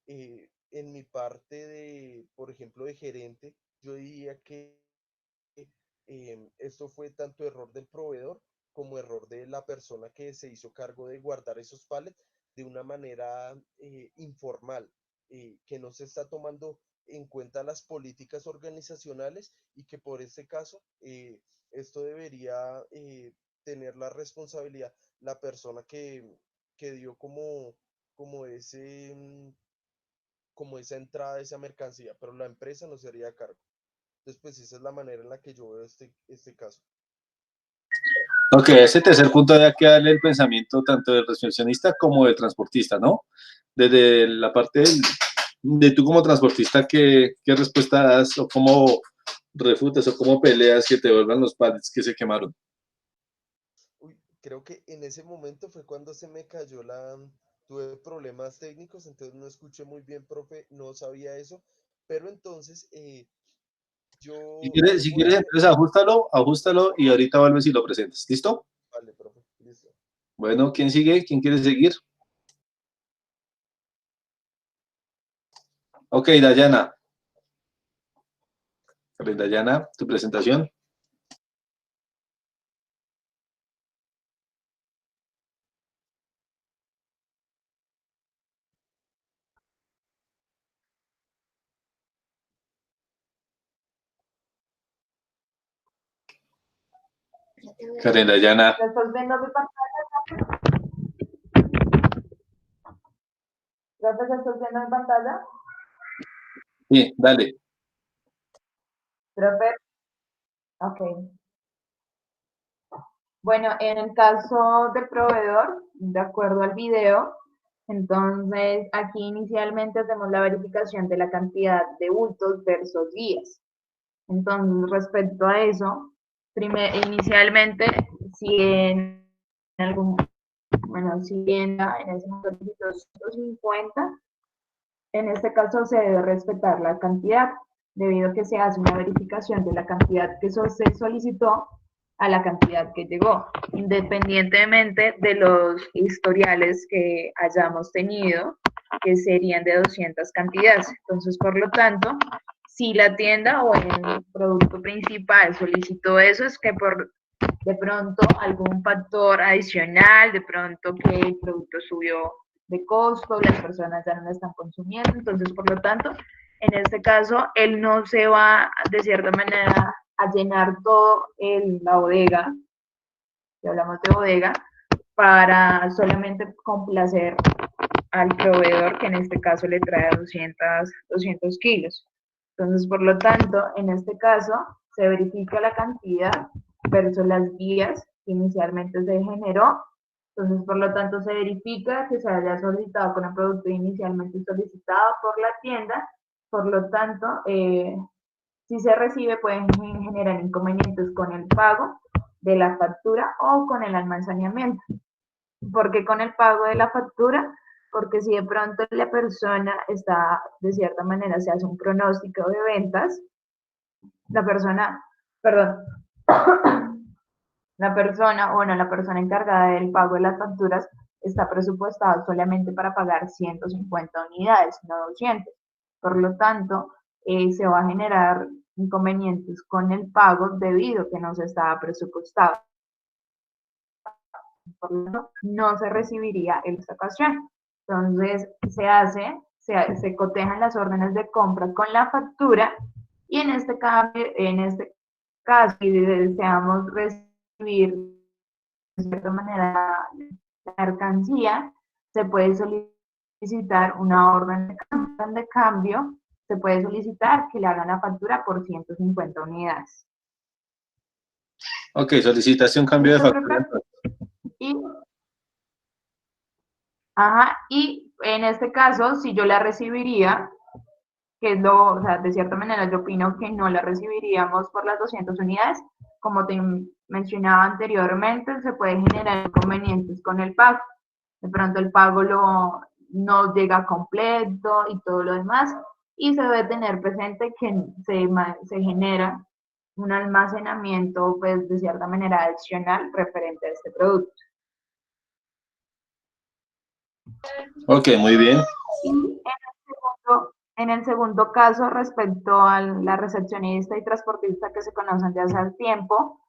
En mi parte de, por ejemplo, de gerente, yo diría que esto fue tanto error del proveedor como error de la persona que se hizo cargo de guardar esos pallets de una manera informal, que no se está tomando en cuenta las políticas organizacionales y que por este caso esto debería tener la responsabilidad la persona que dio como como esa entrada de esa mercancía, pero la empresa no se haría cargo. Entonces, pues esa es la manera en la que yo veo este caso. Ok, ese tercer punto hay que darle el pensamiento tanto del recepcionista como del transportista, ¿no? Desde la parte de tú como transportista, ¿qué respuesta das o cómo refutas o cómo peleas que te vuelvan los pads que se quemaron? Uy, creo que en ese momento fue cuando se me cayó tuve problemas técnicos, entonces no escuché muy bien, profe, no sabía eso, pero entonces yo Si voy quieres, a... entonces ajustalo y ahorita vuelves y lo presentas. ¿Listo? Vale, profe, listo. Bueno, ¿quién sigue? ¿Quién quiere seguir? Ok, Dayana. A ver, Dayana, tu presentación. Karen Dayana. ¿Lo estás viendo mi pantalla? ¿Profe, lo estás viendo en pantalla? Sí, dale. Profe, ok. Bueno, en el caso del proveedor, de acuerdo al video, entonces aquí inicialmente hacemos la verificación de la cantidad de bultos versus días. Entonces, respecto a eso, inicialmente, si en algún, bueno, si en ese momento 250, en este caso se debe respetar la cantidad, debido a que se hace una verificación de la cantidad que se solicitó a la cantidad que llegó, independientemente de los historiales que hayamos tenido, que serían de 200 cantidades. Entonces, por lo tanto, si la tienda o el producto principal solicitó eso, es que por de pronto algún factor adicional, de pronto que el producto subió de costo, las personas ya no lo están consumiendo, entonces por lo tanto, en este caso, él no se va de cierta manera a llenar todo la bodega, si hablamos de bodega, para solamente complacer al proveedor, que en este caso le trae 200 kilos. Entonces, por lo tanto, en este caso, se verifica la cantidad versus las vías que inicialmente se generó. Entonces, por lo tanto, se verifica que se haya solicitado con el producto inicialmente solicitado por la tienda. Por lo tanto, si se recibe, pueden generar inconvenientes con el pago de la factura o con el almacenamiento. Porque con el pago de la factura, porque si de pronto la persona está, de cierta manera, se hace un pronóstico de ventas, la persona, perdón, la persona encargada del pago de las facturas está presupuestada solamente para pagar 150 unidades, no 200. Por lo tanto, se va a generar inconvenientes con el pago debido a que no se estaba presupuestado. Por lo tanto, no se recibiría en esta ocasión. Entonces, se cotejan las órdenes de compra con la factura y en este caso, si deseamos recibir de cierta manera la mercancía, se puede solicitar una orden de cambio, se puede solicitar que le hagan la factura por 150 unidades. Ok, solicitación, cambio de factura. Y, y en este caso, si yo la recibiría, que es o sea, de cierta manera yo opino que no la recibiríamos por las 200 unidades, como te mencionaba anteriormente, se pueden generar inconvenientes con el pago. De pronto el pago no llega completo y todo lo demás, y se debe tener presente que se genera un almacenamiento, pues, de cierta manera adicional referente a este producto. Ok, muy bien. Y en el segundo caso, respecto a la recepcionista y transportista que se conocen de hace tiempo,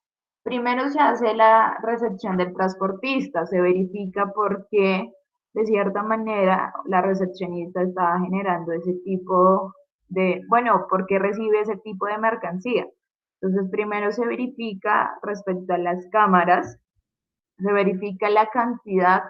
primero se hace la recepción del transportista, se verifica por qué, de cierta manera, la recepcionista estaba generando ese tipo por qué recibe ese tipo de mercancía. Entonces, primero se verifica respecto a las cámaras, se verifica la cantidad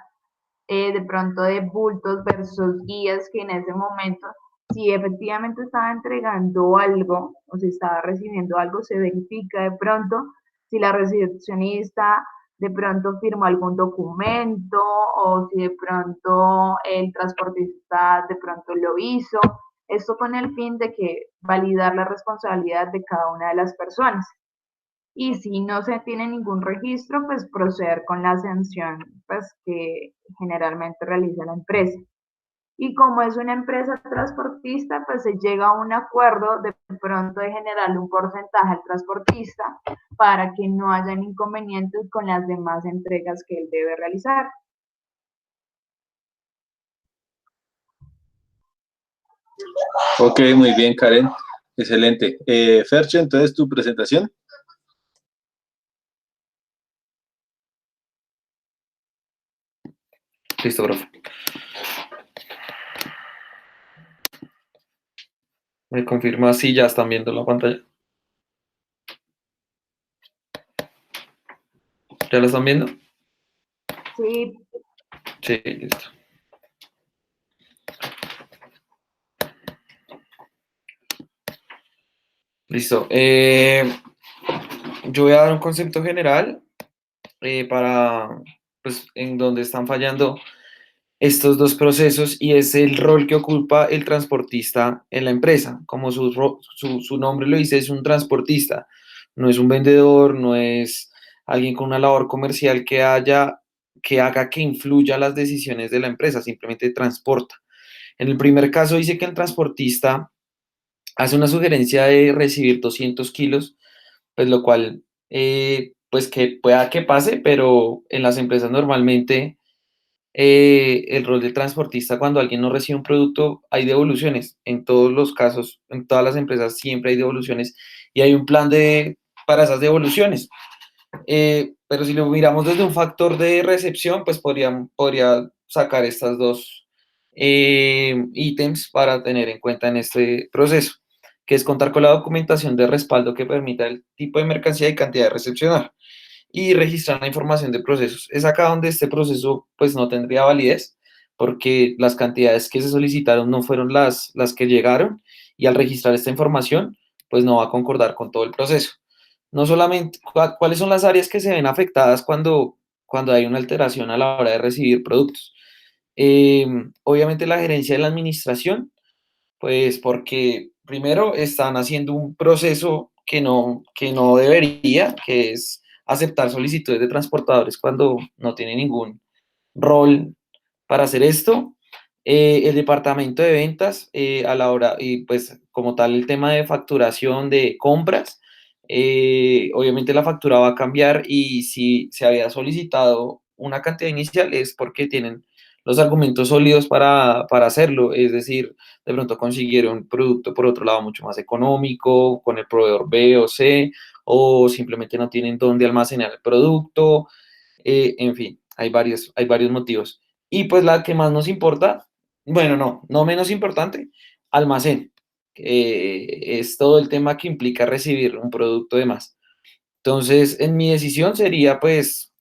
de pronto de bultos versus guías que en ese momento, si efectivamente estaba entregando algo o si estaba recibiendo algo, se verifica de pronto si la recepcionista de pronto firmó algún documento o si de pronto el transportista de pronto lo hizo. Esto con el fin de que validar la responsabilidad de cada una de las personas. Y si no se tiene ningún registro, pues proceder con la sanción pues, que generalmente realiza la empresa. Y como es una empresa transportista, pues se llega a un acuerdo de pronto de generarle un porcentaje al transportista para que no hayan inconvenientes con las demás entregas que él debe realizar. Ok, muy bien, Karen. Excelente. Fercho, entonces tu presentación. Listo, profe. Me confirma si ya están viendo la pantalla. ¿Ya la están viendo? Sí. Sí, listo. Listo. Yo voy a dar un concepto general para, pues, en donde están fallando estos dos procesos y es el rol que ocupa el transportista en la empresa. Como su nombre lo dice, es un transportista, no es un vendedor, no es alguien con una labor comercial que haga que influya las decisiones de la empresa, simplemente transporta. En el primer caso dice que el transportista hace una sugerencia de recibir 200 kilos, pues lo cual, pues que pueda que pase, pero en las empresas normalmente el rol de transportista cuando alguien no recibe un producto, hay devoluciones. En todos los casos, en todas las empresas siempre hay devoluciones y hay un plan para esas devoluciones. Pero si lo miramos desde un factor de recepción, pues podría sacar estas dos ítems para tener en cuenta en este proceso, que es contar con la documentación de respaldo que permita el tipo de mercancía y cantidad de recepcionar y registrar la información de procesos. Es acá donde este proceso pues no tendría validez porque las cantidades que se solicitaron no fueron las que llegaron y al registrar esta información pues no va a concordar con todo el proceso. No solamente, ¿cuáles son las áreas que se ven afectadas cuando hay una alteración a la hora de recibir productos? Obviamente la gerencia de la administración, pues porque primero están haciendo un proceso que no debería, que es aceptar solicitudes de transportadores cuando no tiene ningún rol para hacer esto. El departamento de ventas a la hora, y pues como tal el tema de facturación de compras, obviamente la factura va a cambiar y si se había solicitado una cantidad inicial es porque tienen los argumentos sólidos para hacerlo, es decir, de pronto consiguieron producto por otro lado mucho más económico, con el proveedor B o C, o simplemente no tienen dónde almacenar el producto, en fin, hay varios motivos. Y pues la que más nos importa, bueno, no menos importante, almacén. Es todo el tema que implica recibir un producto de más. Entonces, en mi decisión sería, pues,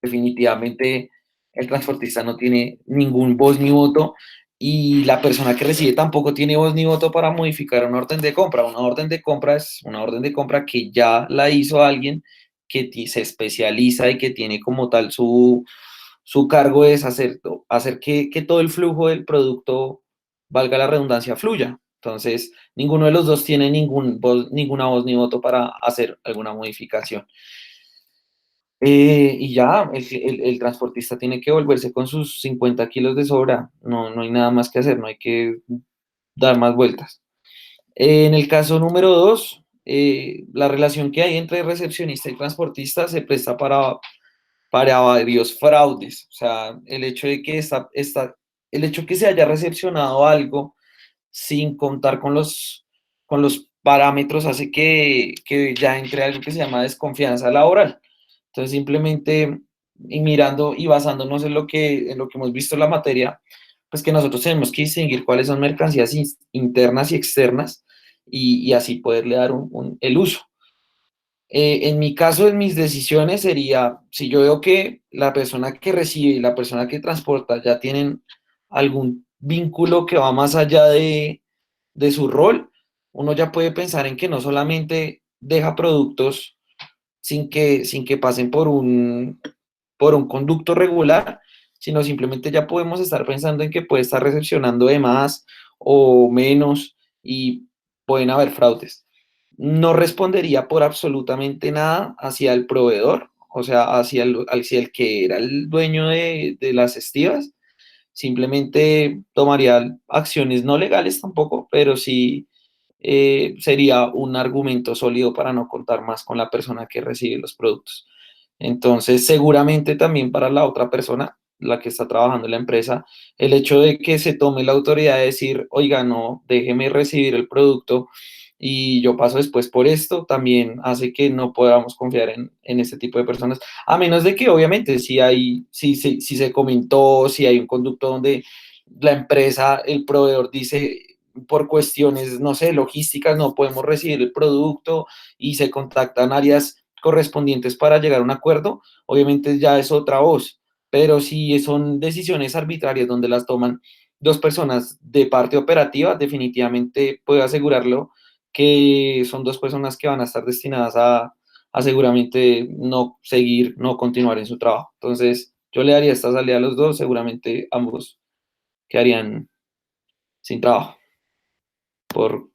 definitivamente el transportista no tiene ningún voz ni voto y la persona que recibe tampoco tiene voz ni voto para modificar una orden de compra. Una orden de compra es una orden de compra que ya la hizo alguien que se especializa y que tiene como tal su cargo es hacer que todo el flujo del producto, valga la redundancia, fluya. Entonces, ninguno de los dos tiene ninguna voz ni voto para hacer alguna modificación. Y ya, el transportista tiene que volverse con sus 50 kilos de sobra. No hay nada más que hacer, no hay que dar más vueltas. En el caso número 2, la relación que hay entre recepcionista y transportista se presta para varios fraudes. O sea, el hecho de que el hecho que se haya recepcionado algo sin contar con los parámetros hace que ya entre algo que se llama desconfianza laboral. Entonces, simplemente y mirando y basándonos en lo que hemos visto en la materia, pues que nosotros tenemos que distinguir cuáles son mercancías internas y externas y así poderle dar el uso. En mi caso, en mis decisiones sería, si yo veo que la persona que recibe y la persona que transporta ya tienen algún vínculo que va más allá de su rol, uno ya puede pensar en que no solamente deja productos sin que pasen por un conducto regular, sino simplemente ya podemos estar pensando en que puede estar recepcionando de más o menos y pueden haber fraudes. No respondería por absolutamente nada hacia el proveedor, o sea, hacia el que era el dueño de las estivas. Simplemente tomaría acciones no legales tampoco, pero sí sería un argumento sólido para no contar más con la persona que recibe los productos. Entonces, seguramente también para la otra persona, la que está trabajando en la empresa, el hecho de que se tome la autoridad de decir, oiga, no, déjeme recibir el producto y yo paso después por esto, también hace que no podamos confiar en este tipo de personas, a menos de que obviamente si se comentó, si hay un conducto donde la empresa, el proveedor dice, por cuestiones, no sé, logísticas, no podemos recibir el producto y se contactan áreas correspondientes para llegar a un acuerdo, obviamente ya es otra voz, pero si son decisiones arbitrarias donde las toman dos personas de parte operativa, definitivamente puedo asegurarlo que son dos personas que van a estar destinadas a seguramente no seguir, no continuar en su trabajo. Entonces, yo le daría esta salida a los dos, seguramente ambos quedarían sin trabajo por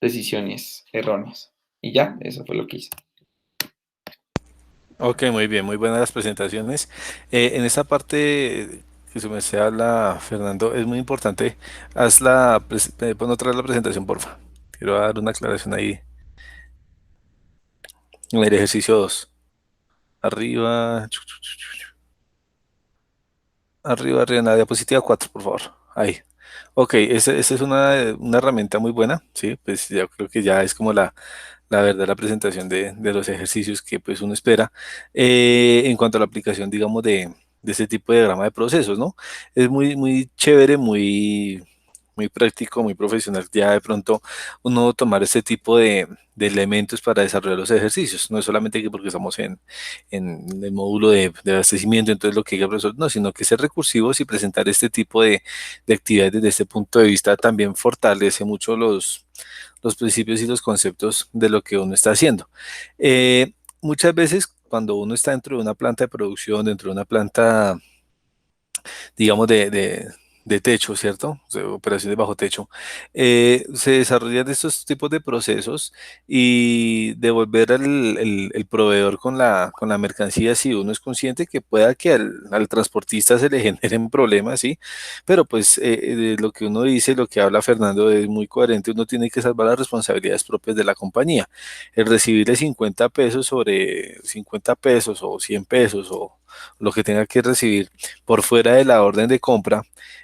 decisiones erróneas. Y ya, eso fue lo que hice. Ok, muy bien, muy buenas las presentaciones. En esta parte que se me se habla, Fernando, es muy importante. Pon otra vez la presentación, porfa. Quiero dar una aclaración ahí en el ejercicio 2. Arriba, arriba, en la diapositiva 4, por favor. Ahí. Ok, esa es una herramienta muy buena, ¿sí? Pues ya creo que ya es como la verdad, la presentación de los ejercicios que pues uno espera en cuanto a la aplicación, digamos, de este tipo de diagrama de procesos, ¿no? Es muy, muy chévere, muy práctico, muy profesional, ya de pronto uno tomar este tipo de elementos para desarrollar los ejercicios, no es solamente que porque estamos en el módulo de abastecimiento, entonces lo que diga el profesor, no, sino que ser recursivos y presentar este tipo de actividades desde este punto de vista también fortalece mucho los principios y los conceptos de lo que uno está haciendo. Muchas veces cuando uno está dentro de una planta de producción, dentro de una planta, digamos, de techo, ¿cierto? O sea, operaciones bajo techo, se desarrollan estos tipos de procesos y devolver el proveedor con la mercancía si uno es consciente que pueda que al transportista se le generen problemas, ¿sí? Pero pues de lo que uno dice, lo que habla Fernando es muy coherente, uno tiene que salvar las responsabilidades propias de la compañía. El recibirle 50 pesos sobre 50 pesos o 100 pesos o lo que tenga que recibir por fuera de la orden de compra,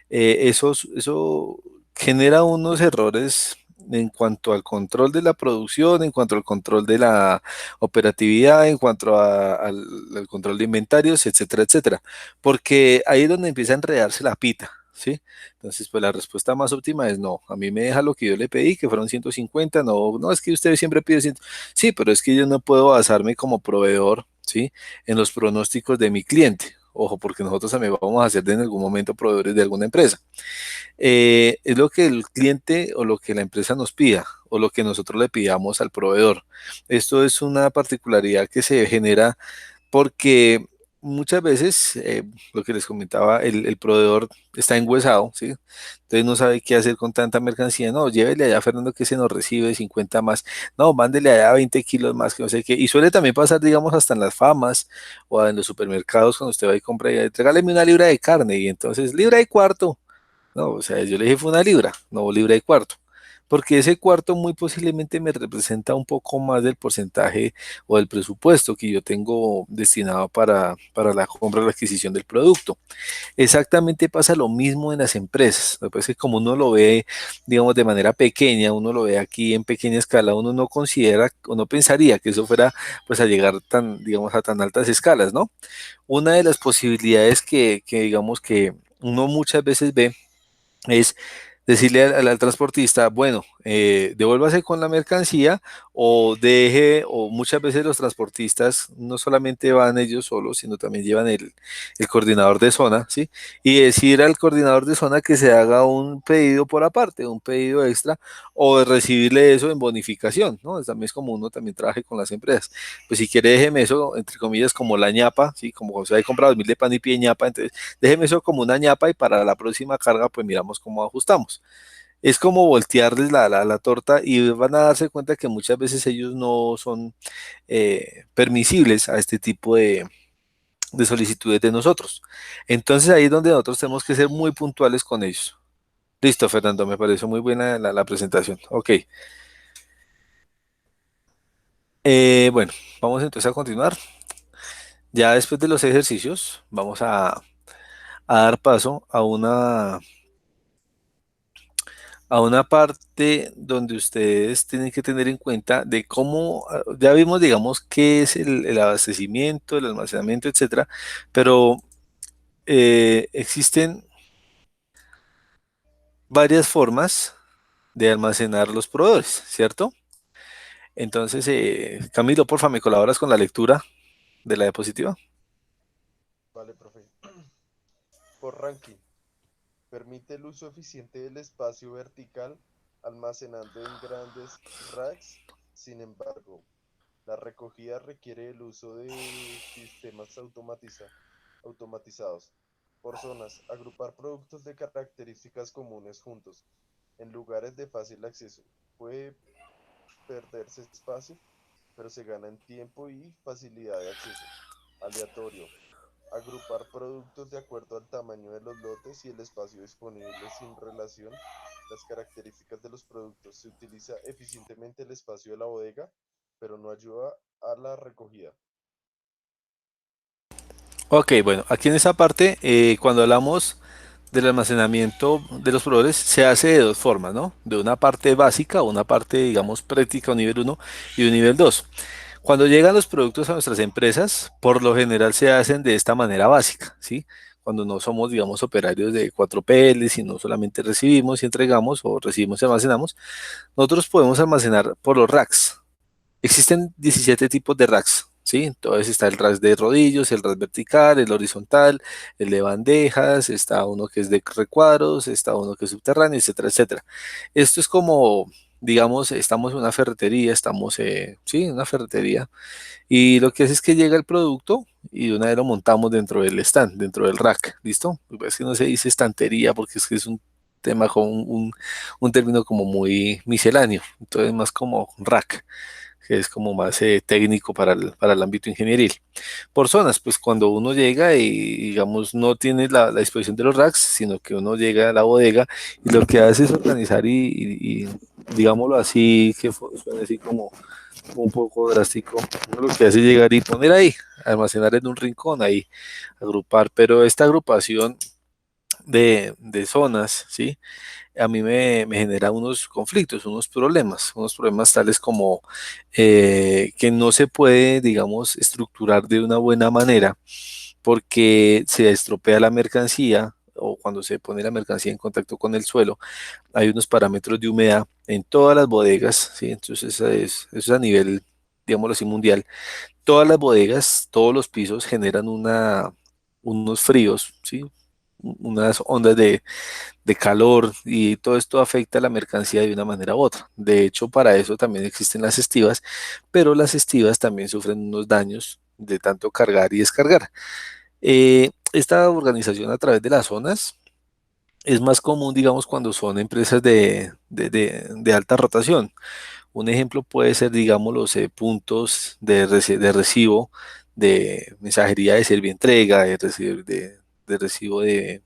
eso genera unos errores en cuanto al control de la producción, en cuanto al control de la operatividad, en cuanto al control de inventarios, etcétera, etcétera. Porque ahí es donde empieza a enredarse la pita, ¿sí? Entonces, pues la respuesta más óptima es no. A mí me deja lo que yo le pedí, que fueron 150, no, no, es que usted siempre pide 100. Sí, pero es que yo no puedo basarme como proveedor, ¿sí? En los pronósticos de mi cliente. Ojo, porque nosotros también vamos a ser en algún momento proveedores de alguna empresa. Es lo que el cliente o lo que la empresa nos pida o lo que nosotros le pidamos al proveedor. Esto es una particularidad que se genera porque muchas veces, lo que les comentaba, el proveedor está enguesado, ¿sí? Entonces no sabe qué hacer con tanta mercancía. No, llévele allá a Fernando que se nos recibe 50 más. No, mándele allá 20 kilos más, que no sé qué. Y suele también pasar, digamos, hasta en las famas o en los supermercados cuando usted va y compra, y regáleme una libra de carne. Y entonces, libra y cuarto. No, o sea, yo le dije fue una libra, no libra y cuarto. Porque ese cuarto muy posiblemente me representa un poco más del porcentaje o del presupuesto que yo tengo destinado para la compra o la adquisición del producto. Exactamente pasa lo mismo en las empresas. Lo que pasa es que como uno lo ve, digamos, de manera pequeña, uno lo ve aquí en pequeña escala, uno no considera, uno pensaría que eso fuera pues a llegar tan, digamos, a tan altas escalas, ¿no? Una de las posibilidades que digamos que uno muchas veces ve es decirle al transportista, bueno, devuélvase con la mercancía o deje, o muchas veces los transportistas no solamente van ellos solos, sino también llevan el coordinador de zona, ¿sí? Y decir al coordinador de zona que se haga un pedido por aparte, un pedido extra, o de recibirle eso en bonificación, ¿no? También es como uno también trabaje con las empresas. Pues si quiere, déjeme eso, entre comillas, como la ñapa, ¿sí? Como se ha comprado 2000 de pan y pie ñapa, entonces déjeme eso como una ñapa y para la próxima carga, pues miramos cómo ajustamos. Es como voltearles la torta y van a darse cuenta que muchas veces ellos no son permisibles a este tipo de solicitudes de nosotros. Entonces ahí es donde nosotros tenemos que ser muy puntuales con ellos. Listo, Fernando, me pareció muy buena la presentación. Ok. Bueno, vamos entonces a continuar. Ya después de los ejercicios, vamos a dar paso a una parte donde ustedes tienen que tener en cuenta de cómo, ya vimos, digamos, qué es el abastecimiento, el almacenamiento, etcétera, pero existen varias formas de almacenar los proveedores, ¿cierto? Entonces, Camilo, porfa, ¿me colaboras con la lectura de la diapositiva? Vale, profe. Por ranking, permite el uso eficiente del espacio vertical almacenando en grandes racks. Sin embargo, la recogida requiere el uso de sistemas automatizados. Por zonas, agrupar productos de características comunes juntos en lugares de fácil acceso. Puede perderse espacio, pero se gana en tiempo y facilidad de acceso. Aleatorio. Agrupar productos de acuerdo al tamaño de los lotes y el espacio disponible sin relación las características de los productos. Se utiliza eficientemente el espacio de la bodega, pero no ayuda a la recogida. Ok, bueno, aquí en esa parte, cuando hablamos del almacenamiento de los proveedores, se hace de dos formas, ¿no? De una parte básica, una parte, digamos, práctica o nivel uno y un nivel 2. Cuando llegan los productos a nuestras empresas, por lo general se hacen de esta manera básica, ¿sí? Cuando no somos, digamos, operarios de 4PL, sino solamente recibimos y entregamos o recibimos y almacenamos, nosotros podemos almacenar por los racks. Existen 17 tipos de racks, ¿sí? Entonces está el rack de rodillos, el rack vertical, el horizontal, el de bandejas, está uno que es de recuadros, está uno que es subterráneo, etcétera, etcétera. Esto es como, digamos, estamos en una ferretería, estamos, sí, en una ferretería, y lo que hace es que llega el producto y de una vez lo montamos dentro del stand, dentro del rack, ¿listo? Es que no se dice estantería porque es que es un tema con un término como muy misceláneo, entonces más como rack, que es como más técnico para el ámbito ingenieril. Por zonas, pues cuando uno llega y digamos no tiene la disposición de los racks, sino que uno llega a la bodega y lo que hace es organizar digámoslo así, que suene así como un poco drástico, uno lo que hace es llegar y poner ahí, almacenar en un rincón ahí, agrupar, pero esta agrupación de zonas, ¿sí? A mí me genera unos conflictos, unos problemas tales como que no se puede, digamos, estructurar de una buena manera porque se estropea la mercancía o cuando se pone la mercancía en contacto con el suelo, hay unos parámetros de humedad en todas las bodegas, ¿sí? Entonces eso es a nivel, digámoslo así, mundial. Todas las bodegas, todos los pisos generan unos fríos, ¿sí? Unas ondas de calor y todo esto afecta a la mercancía de una manera u otra. De hecho, para eso también existen las estivas, pero las estivas también sufren unos daños de tanto cargar y descargar. Esta organización a través de las zonas es más común, digamos, cuando son empresas de alta rotación. Un ejemplo puede ser, digamos, los puntos de recibo de mensajería de servientrega, de recibo de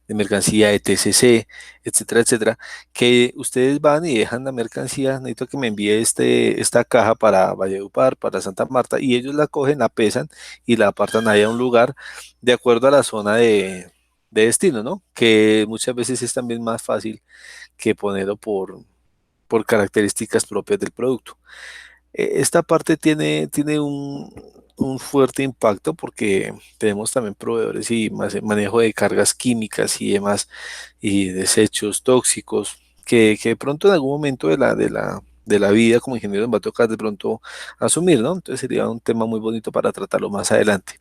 mercancía, de TCC, etcétera, etcétera, que ustedes van y dejan la mercancía, necesito que me envíe esta caja para Valledupar, para Santa Marta, y ellos la cogen, la pesan y la apartan ahí a un lugar de acuerdo a la zona de destino, ¿no? Que muchas veces es también más fácil que ponerlo por características propias del producto. Esta parte tiene un fuerte impacto porque tenemos también proveedores y manejo de cargas químicas y demás, y desechos tóxicos que de pronto en algún momento de la vida como ingeniero nos va a tocar de pronto asumir, ¿no? Entonces sería un tema muy bonito para tratarlo más adelante.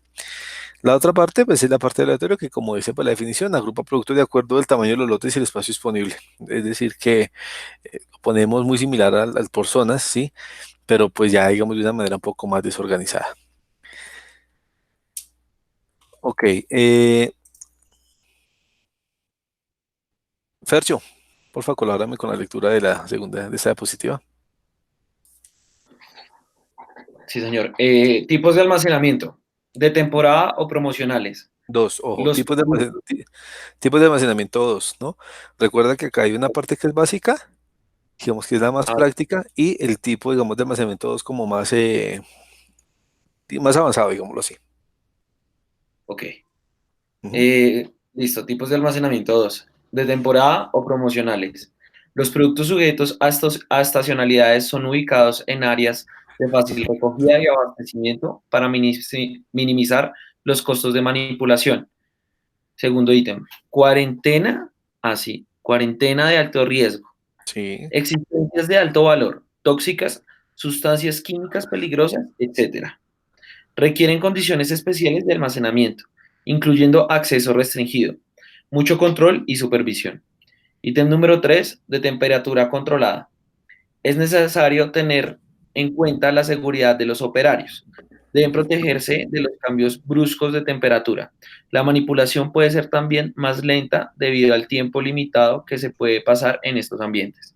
La otra parte, pues es la parte aleatoria que, como dice pues, la definición, agrupa productos de acuerdo al tamaño de los lotes y el espacio disponible. Es decir, que lo ponemos muy similar al por zonas, ¿sí? Pero pues ya digamos de una manera un poco más desorganizada. Ok, Fercho, porfa, colabórame con la lectura de la segunda, de esta diapositiva. Sí, señor. Tipos de almacenamiento, de temporada o promocionales. Dos, ojo, Los productos. tipos de almacenamiento dos, ¿no? Recuerda que acá hay una parte que es básica, digamos que es la más Ah, práctica, y el tipo, digamos, de almacenamiento dos como más, más avanzado, digámoslo así. ok. Ujú. Listo, tipos de almacenamiento 2, de temporada o promocionales. Los productos sujetos a estacionalidades son ubicados en áreas de fácil recogida y abastecimiento para minimizar los costos de manipulación. Segundo ítem, cuarentena, así, cuarentena de alto riesgo. Sí, Existencias de alto valor, tóxicas, sustancias químicas peligrosas, etcétera. Requieren condiciones especiales de almacenamiento, incluyendo acceso restringido, mucho control y supervisión. Ítem número 3, de temperatura controlada. Es necesario tener en cuenta la seguridad de los operarios. Deben protegerse de los cambios bruscos de temperatura. La manipulación puede ser también más lenta debido al tiempo limitado que se puede pasar en estos ambientes.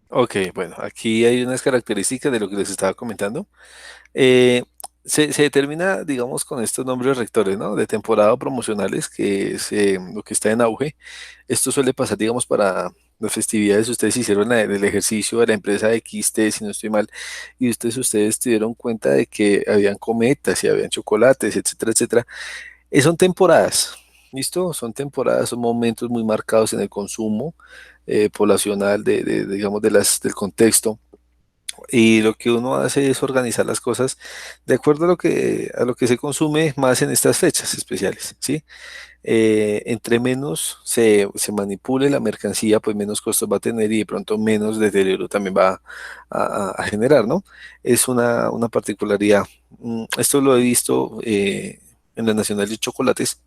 ok, bueno, aquí hay unas características de lo que les estaba comentando. Eh, se determina, digamos, con estos nombres rectores, ¿no? De temporada o promocionales, que es lo que está en auge. Esto suele pasar, digamos, para las festividades. Ustedes hicieron el ejercicio de la empresa XT, si no estoy mal, y ustedes se dieron cuenta de que habían cometas y habían chocolates, etcétera, etcétera. Son temporadas, ¿listo? Son temporadas, son momentos muy marcados en el consumo poblacional digamos, del contexto. Y lo que uno hace es organizar las cosas de acuerdo a lo que se consume más en estas fechas especiales, ¿sí? Entre menos se manipule la mercancía, pues menos costos va a tener y de pronto menos deterioro también va a generar, ¿no? Es una particularidad. Esto lo he visto en la Nacional de Chocolates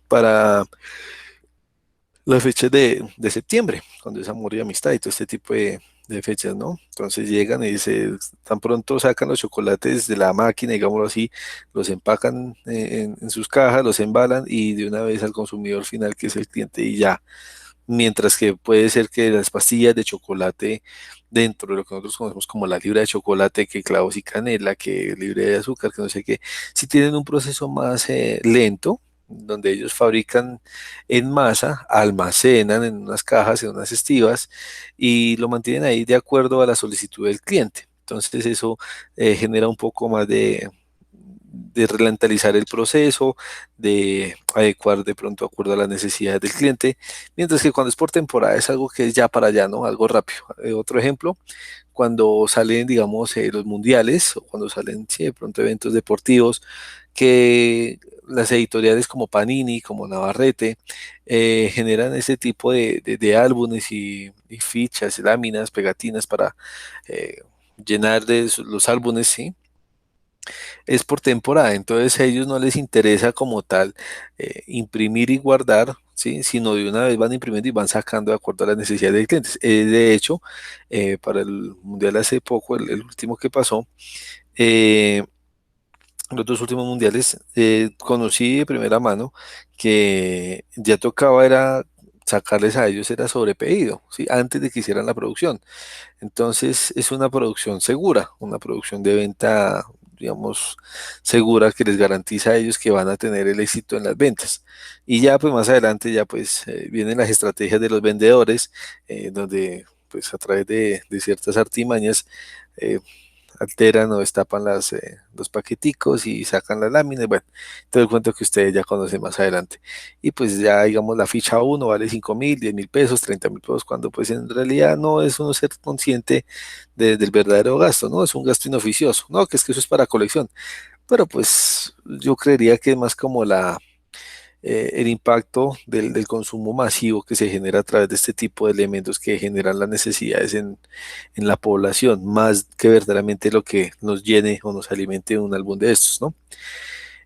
para las fechas de septiembre, cuando es amor y amistad y todo este tipo de fechas, ¿no? Entonces llegan y tan pronto sacan los chocolates de la máquina, digámoslo así, los empacan en sus cajas, los embalan y de una vez al consumidor final, que es el cliente, y ya. Mientras que puede ser que las pastillas de chocolate dentro de lo que nosotros conocemos como la libra de chocolate, que clavos y canela, que libre de azúcar, que no sé qué, si tienen un proceso más lento, donde ellos fabrican en masa, almacenan en unas cajas, en unas estivas, y lo mantienen ahí de acuerdo a la solicitud del cliente. Entonces eso genera un poco más de ralentizar el proceso, de adecuar de pronto de acuerdo a las necesidades del cliente, mientras que cuando es por temporada es algo que es ya para allá, ¿no? Algo rápido. Otro ejemplo, cuando salen, digamos, los mundiales o cuando salen, sí, de pronto eventos deportivos, que las editoriales como Panini, como Navarrete, generan ese tipo de álbumes y fichas, láminas, pegatinas para llenar los álbumes, ¿sí? Es por temporada, entonces a ellos no les interesa como tal imprimir y guardar, ¿sí? Sino de una vez van imprimiendo y van sacando de acuerdo a las necesidades de clientes. De hecho, para el mundial hace poco, el último que pasó, eh, los dos últimos mundiales, conocí de primera mano que ya tocaba era sacarles a ellos era sobre pedido, ¿sí? Antes de que hicieran la producción. Entonces es una producción segura, una producción de venta, digamos, segura que les garantiza a ellos que van a tener el éxito en las ventas. Y ya pues más adelante ya pues vienen las estrategias de los vendedores, donde pues a través de ciertas artimañas eh, alteran o destapan los paqueticos y sacan las láminas. Bueno, todo el cuento que ustedes ya conocen más adelante. Y pues ya, digamos, la ficha uno vale 5.000, 10.000 pesos, 30.000 pesos, cuando pues en realidad no es uno ser consciente del verdadero gasto, ¿no? Es un gasto inoficioso, ¿no? Que es que eso es para colección. Pero pues yo creería que es más como el impacto del consumo masivo que se genera a través de este tipo de elementos que generan las necesidades en la población, más que verdaderamente lo que nos llene o nos alimente un álbum de estos, ¿no?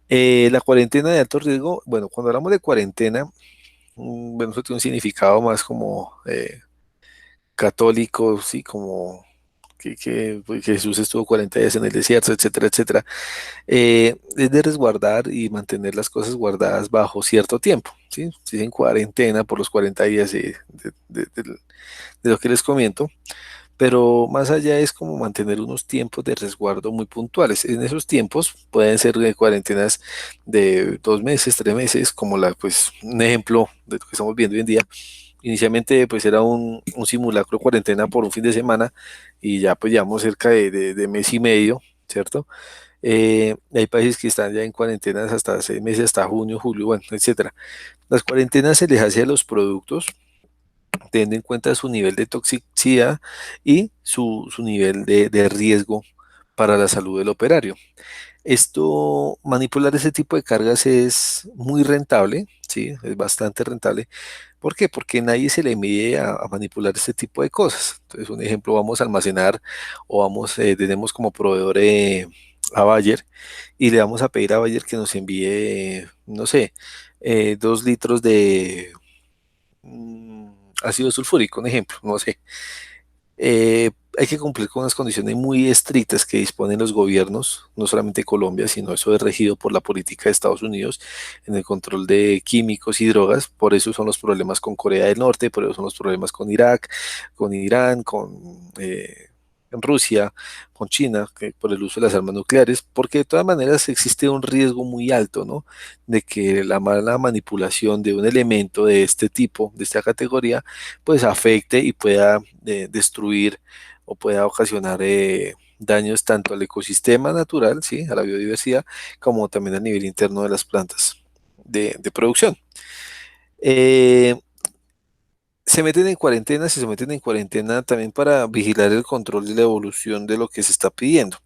La cuarentena de alto riesgo, bueno, cuando hablamos de cuarentena, bueno, eso tiene un significado más como católico, sí, como que Jesús estuvo 40 días en el desierto, etcétera, etcétera. Es de resguardar y mantener las cosas guardadas bajo cierto tiempo, ¿sí? Si en cuarentena por los 40 días de lo que les comento, pero más allá es como mantener unos tiempos de resguardo muy puntuales. En esos tiempos pueden ser cuarentenas de 2 meses, 3 meses, como pues, un ejemplo de lo que estamos viendo hoy en día. Inicialmente pues era un simulacro de cuarentena por un fin de semana y ya pues llevamos cerca de mes y medio, ¿cierto? Hay países que están ya en cuarentenas hasta 6 meses, hasta junio, julio, bueno, etcétera. Las cuarentenas se les hace a los productos teniendo en cuenta su nivel de toxicidad y su nivel de riesgo para la salud del operario. Esto, manipular ese tipo de cargas es muy rentable, sí, es bastante rentable. ¿Por qué? Porque nadie se le mide a manipular este tipo de cosas. Entonces, un ejemplo, vamos a almacenar o tenemos como proveedor a Bayer y le vamos a pedir a Bayer que nos envíe, no sé, 2 litros de mm, ácido sulfúrico, un ejemplo, no sé. Hay que cumplir con unas condiciones muy estrictas que disponen los gobiernos, no solamente Colombia, sino eso es regido por la política de Estados Unidos en el control de químicos y drogas. Por eso son los problemas con Corea del Norte, por eso son los problemas con Irak, con Irán, con Rusia, con China, por el uso de las armas nucleares, porque de todas maneras existe un riesgo muy alto, ¿no? De que la mala manipulación de un elemento de este tipo, de esta categoría, pues afecte y pueda destruir o pueda ocasionar daños tanto al ecosistema natural, ¿sí? A la biodiversidad, como también a nivel interno de las plantas de producción. Eh, Se meten en cuarentena, se meten en cuarentena también para vigilar el control de la evolución de lo que se está pidiendo.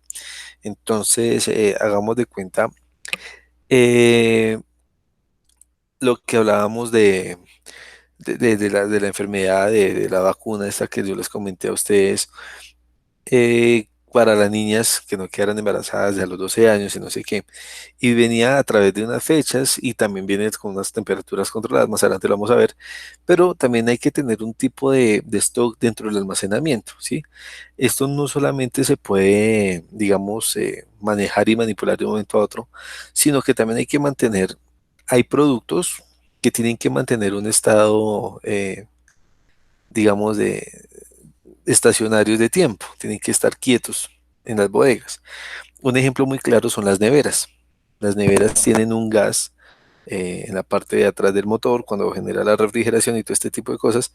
Entonces, hagamos de cuenta eh, lo que hablábamos de la enfermedad, de la vacuna, esta que yo les comenté a ustedes, para las niñas que no quedaran embarazadas de a los 12 años y no sé qué. Y venía a través de unas fechas y también viene con unas temperaturas controladas, más adelante lo vamos a ver, pero también hay que tener un tipo de stock dentro del almacenamiento, ¿sí? Esto no solamente se puede, digamos, manejar y manipular de un momento a otro, sino que también hay que mantener, hay productos que tienen que mantener un estado, digamos, de estacionarios de tiempo, tienen que estar quietos en las bodegas. Un ejemplo muy claro son las neveras. Las neveras tienen un gas en la parte de atrás del motor cuando genera la refrigeración y todo este tipo de cosas.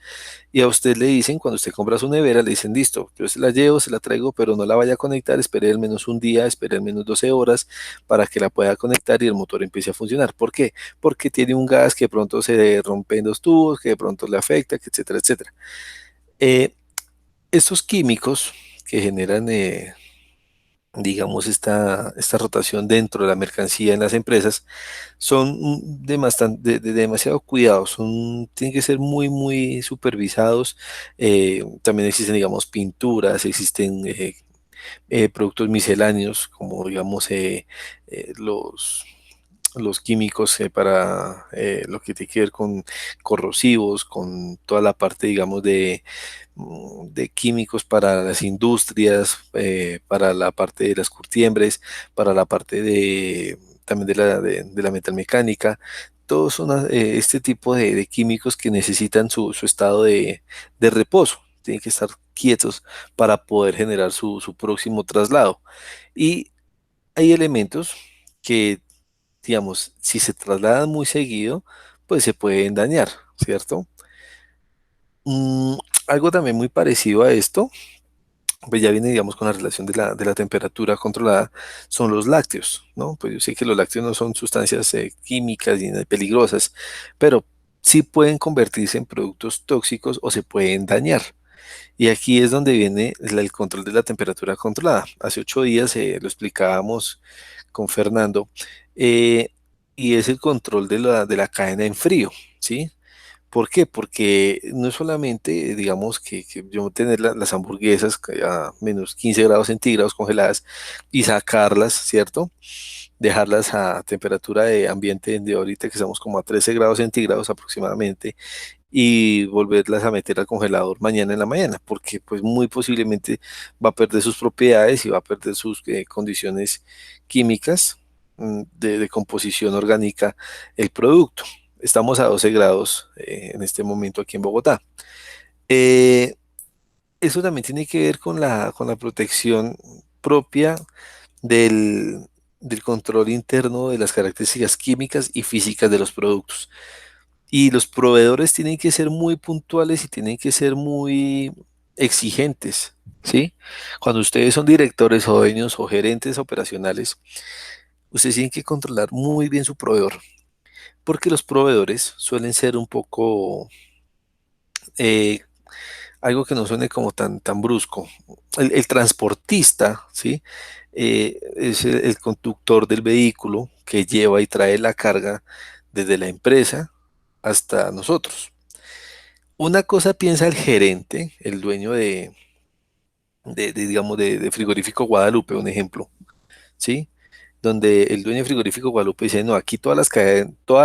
Y a usted le dicen, cuando usted compra su nevera, le dicen, listo, yo se la llevo, se la traigo, pero no la vaya a conectar, espere al menos un día, espere al menos 12 horas para que la pueda conectar y el motor empiece a funcionar. ¿Por qué? Porque tiene un gas que de pronto se rompe en los tubos, que de pronto le afecta, que etcétera, etcétera. Eh, Estos químicos que generan digamos, esta rotación dentro de la mercancía en las empresas son de demasiado cuidado, tienen que ser muy, muy supervisados. También existen, digamos, pinturas, existen productos misceláneos, como, digamos, los químicos para lo que tiene que ver con corrosivos, con toda la parte, digamos, de químicos para las industrias, para la parte de las curtiembres, para la parte también de la metalmecánica. Todos son este tipo de químicos que necesitan su estado de reposo. Tienen que estar quietos para poder generar su próximo traslado. Y hay elementos que, digamos, si se trasladan muy seguido, pues se pueden dañar, ¿cierto? Mm, Algo también muy parecido a esto, pues ya viene, digamos, con la relación de la temperatura controlada, son los lácteos, ¿no? Pues yo sé que los lácteos no son sustancias químicas ni nada peligrosas, pero sí pueden convertirse en productos tóxicos o se pueden dañar. Y aquí es donde viene el control de la temperatura controlada. Hace 8 días lo explicábamos con Fernando. eh, y es el control de la cadena en frío, ¿sí? ¿Por qué? Porque no es solamente, digamos, que yo tener las hamburguesas a menos 15 grados centígrados congeladas y sacarlas, ¿cierto? Dejarlas a temperatura de ambiente de ahorita que estamos como a 13 grados centígrados aproximadamente y volverlas a meter al congelador mañana en la mañana, porque pues muy posiblemente va a perder sus propiedades y va a perder sus condiciones químicas de composición orgánica el producto. Estamos a 12 grados en este momento aquí en Bogotá. Eh, Eso también tiene que ver con la protección propia del, del control interno de las características químicas y físicas de los productos. Y los proveedores tienen que ser muy puntuales y tienen que ser muy exigentes, ¿sí? Cuando ustedes son directores o dueños o gerentes operacionales, ustedes tienen que controlar muy bien su proveedor, porque los proveedores suelen ser un poco, eh, algo que no suene como tan brusco. El transportista, ¿sí? Es el conductor del vehículo que lleva y trae la carga desde la empresa hasta nosotros. Una cosa piensa el gerente, el dueño digamos, de Frigorífico Guadalupe, un ejemplo, ¿sí? Donde el dueño de Frigorífico Guadalupe dice, no, aquí todas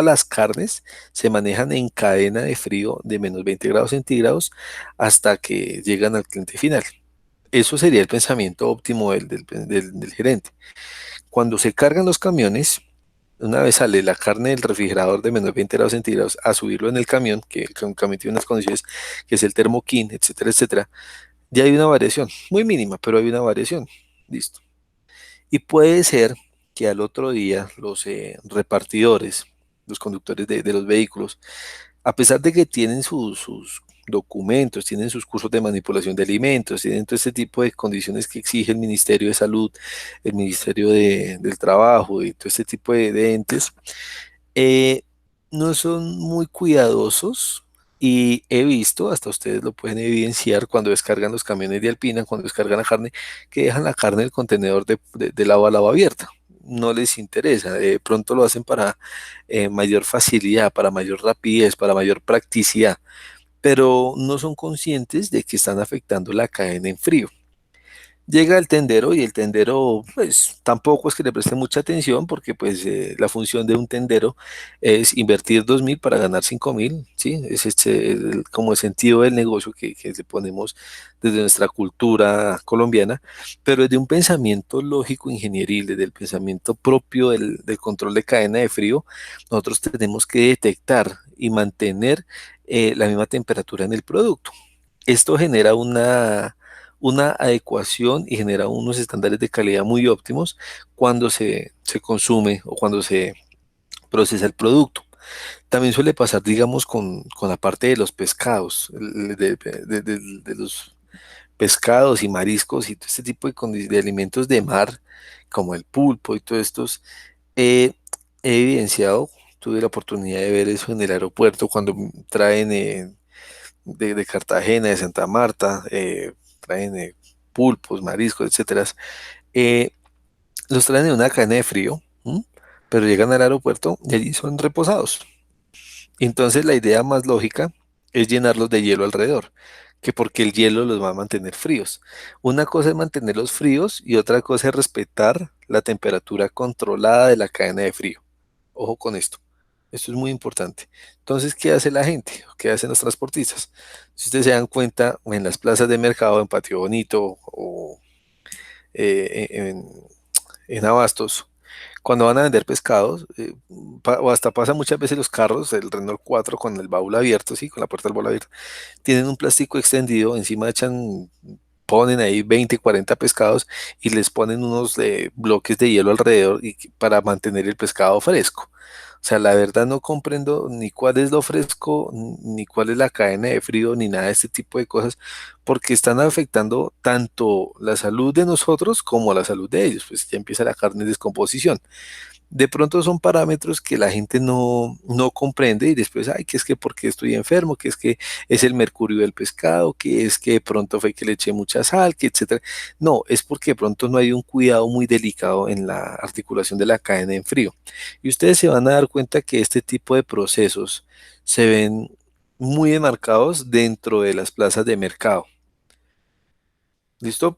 las carnes se manejan en cadena de frío de menos 20 grados centígrados hasta que llegan al cliente final. Eso sería el pensamiento óptimo del gerente. Cuando se cargan los camiones, una vez sale la carne del refrigerador de menos 20 grados centígrados a subirlo en el camión, que un camión tiene unas condiciones, que es el termoquín, etcétera, etcétera, ya hay una variación, muy mínima, pero hay una variación. Listo. Y puede ser que al otro día los repartidores, los conductores de los vehículos, a pesar de que tienen sus documentos, tienen sus cursos de manipulación de alimentos, tienen todo este tipo de condiciones que exige el Ministerio de Salud, el Ministerio del Trabajo y todo este tipo de entes, eh, no son muy cuidadosos y he visto, hasta ustedes lo pueden evidenciar cuando descargan los camiones de Alpina, cuando descargan la carne, que dejan la carne en el contenedor de lado a lado abierta. No les interesa, de pronto lo hacen para mayor facilidad, para mayor rapidez, para mayor practicidad, pero no son conscientes de que están afectando la cadena en frío. Llega el tendero y el tendero, pues tampoco es que le preste mucha atención porque pues la función de un tendero es invertir 2.000 para ganar 5.000, ¿sí? Es como el sentido del negocio que le ponemos desde nuestra cultura colombiana, pero desde un pensamiento lógico ingenieril, desde el pensamiento propio del control de cadena de frío, nosotros tenemos que detectar y mantener la misma temperatura en el producto. Esto genera una adecuación y genera unos estándares de calidad muy óptimos cuando se consume o cuando se procesa el producto. También suele pasar, digamos, con la parte de los pescados, de los pescados y mariscos y todo este tipo de alimentos de mar, como el pulpo y todos estos. eh, He evidenciado, tuve la oportunidad de ver eso en el aeropuerto cuando traen de Cartagena, de Santa Marta, traen pulpos, mariscos, etcétera. eh, los traen en una cadena de frío, ¿m? Pero llegan al aeropuerto y allí son reposados. Entonces la idea más lógica es llenarlos de hielo alrededor, que porque el hielo los va a mantener fríos. Una cosa es mantenerlos fríos y otra cosa es respetar la temperatura controlada de la cadena de frío. Ojo con esto. Esto es muy importante. Entonces, ¿qué hace la gente? ¿Qué hacen los transportistas? Si ustedes se dan cuenta, en las plazas de mercado, en Patio Bonito o en Abastos, cuando van a vender pescados, o hasta pasa muchas veces los carros, el Renault 4 con el baúl abierto, sí, con la puerta del baúl abierta, tienen un plástico extendido, encima ponen ahí 20, 40 pescados y les ponen unos bloques de hielo alrededor para mantener el pescado fresco. O sea, la verdad no comprendo ni cuál es lo fresco, ni cuál es la cadena de frío, ni nada de este tipo de cosas, porque están afectando tanto la salud de nosotros como la salud de ellos. Pues ya empieza la carne en descomposición. De pronto son parámetros que la gente no comprende y después, ay, que es que porque estoy enfermo, que es que es el mercurio del pescado, que es que de pronto fue que le eché mucha sal, que etcétera. No, es porque de pronto no hay un cuidado muy delicado en la articulación de la cadena en frío. Y ustedes se van a dar cuenta que este tipo de procesos se ven muy enmarcados dentro de las plazas de mercado. ¿Listo?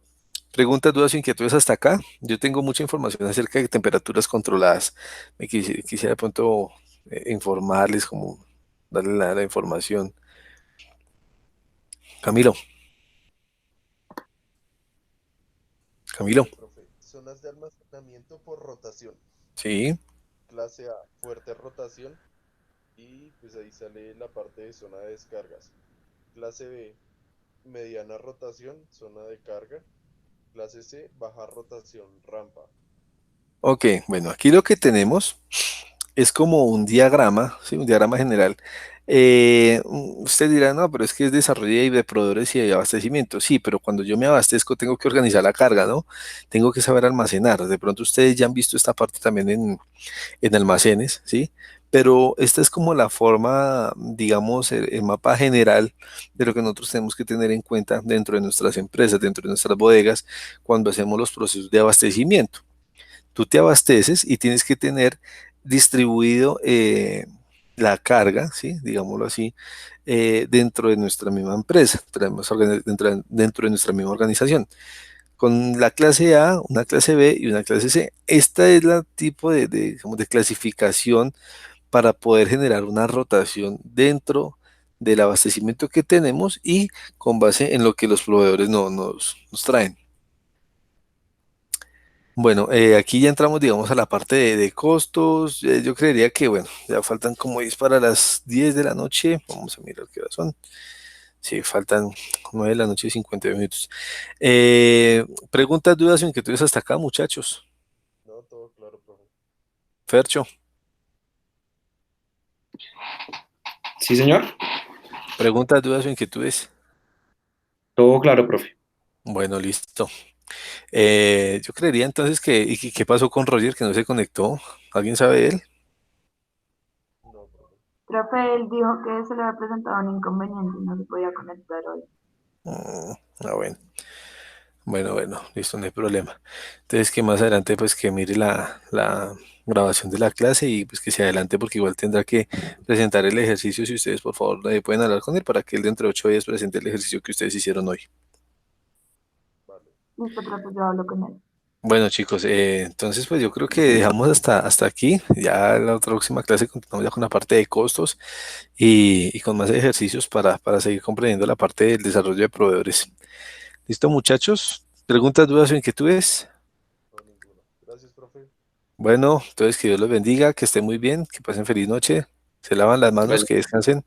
Preguntas, dudas o inquietudes hasta acá. Yo tengo mucha información acerca de temperaturas controladas. Quisiera de pronto informarles, como darle la información. Camilo, Camilo, Profe. Zonas de almacenamiento por rotación. sí, Clase A, fuerte rotación. Y pues ahí sale la parte de zona de descargas. Clase B, mediana rotación, zona de carga. Clase C, baja rotación, rampa. ok, bueno, aquí lo que tenemos es como un diagrama, ¿sí? Un diagrama general. Usted dirá, no, pero es que es desarrollo de proveedores y de abastecimiento. Sí, pero cuando yo me abastezco tengo que organizar la carga, ¿no? Tengo que saber almacenar. De pronto ustedes ya han visto esta parte también en almacenes, ¿sí? Pero esta es como la forma, digamos, el mapa general de lo que nosotros tenemos que tener en cuenta dentro de nuestras empresas, dentro de nuestras bodegas, cuando hacemos los procesos de abastecimiento. Tú te abasteces y tienes que tener distribuido la carga, ¿sí? Digámoslo así, dentro de nuestra misma empresa, dentro de nuestra misma organización. Con la clase A, una clase B y una clase C. Esta es la tipo digamos, de clasificación para poder generar una rotación dentro del abastecimiento que tenemos y con base en lo que los proveedores nos traen. Bueno, aquí ya entramos, digamos, a la parte de costos. Yo creería que, bueno, ya faltan como 10 para las 10 de la noche. Vamos a mirar qué hora son. Sí, faltan 9 de la noche y 50 minutos. Preguntas, dudas o inquietudes hasta acá, muchachos. No, todo claro, profe. Fercho, Sí, señor. preguntas, dudas o inquietudes. Todo claro, profe. Bueno, listo. Yo creería entonces ¿qué pasó con Roger que no se conectó? ¿Alguien sabe de él? No, profe. Profe, él dijo que se le había presentado un inconveniente y no se podía conectar hoy. Bueno. Bueno, listo, no hay problema. Entonces que más adelante pues que mire la grabación de la clase y pues que se adelante porque igual tendrá que presentar el ejercicio si ustedes por favor pueden hablar con él para que él dentro de 8 días presente el ejercicio que ustedes hicieron hoy. Vale. Listo, profe, yo hablo con él. Bueno chicos, entonces pues yo creo que dejamos hasta aquí. Ya la próxima clase continuamos ya con la parte de costos y con más ejercicios para seguir comprendiendo la parte del desarrollo de proveedores. ¿Listo muchachos? ¿Preguntas, dudas o inquietudes? No, ninguna. Gracias, profe. Bueno, entonces que Dios los bendiga, que estén muy bien, que pasen feliz noche, se lavan las manos, Gracias. que descansen.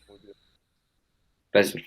Muy bien. Gracias.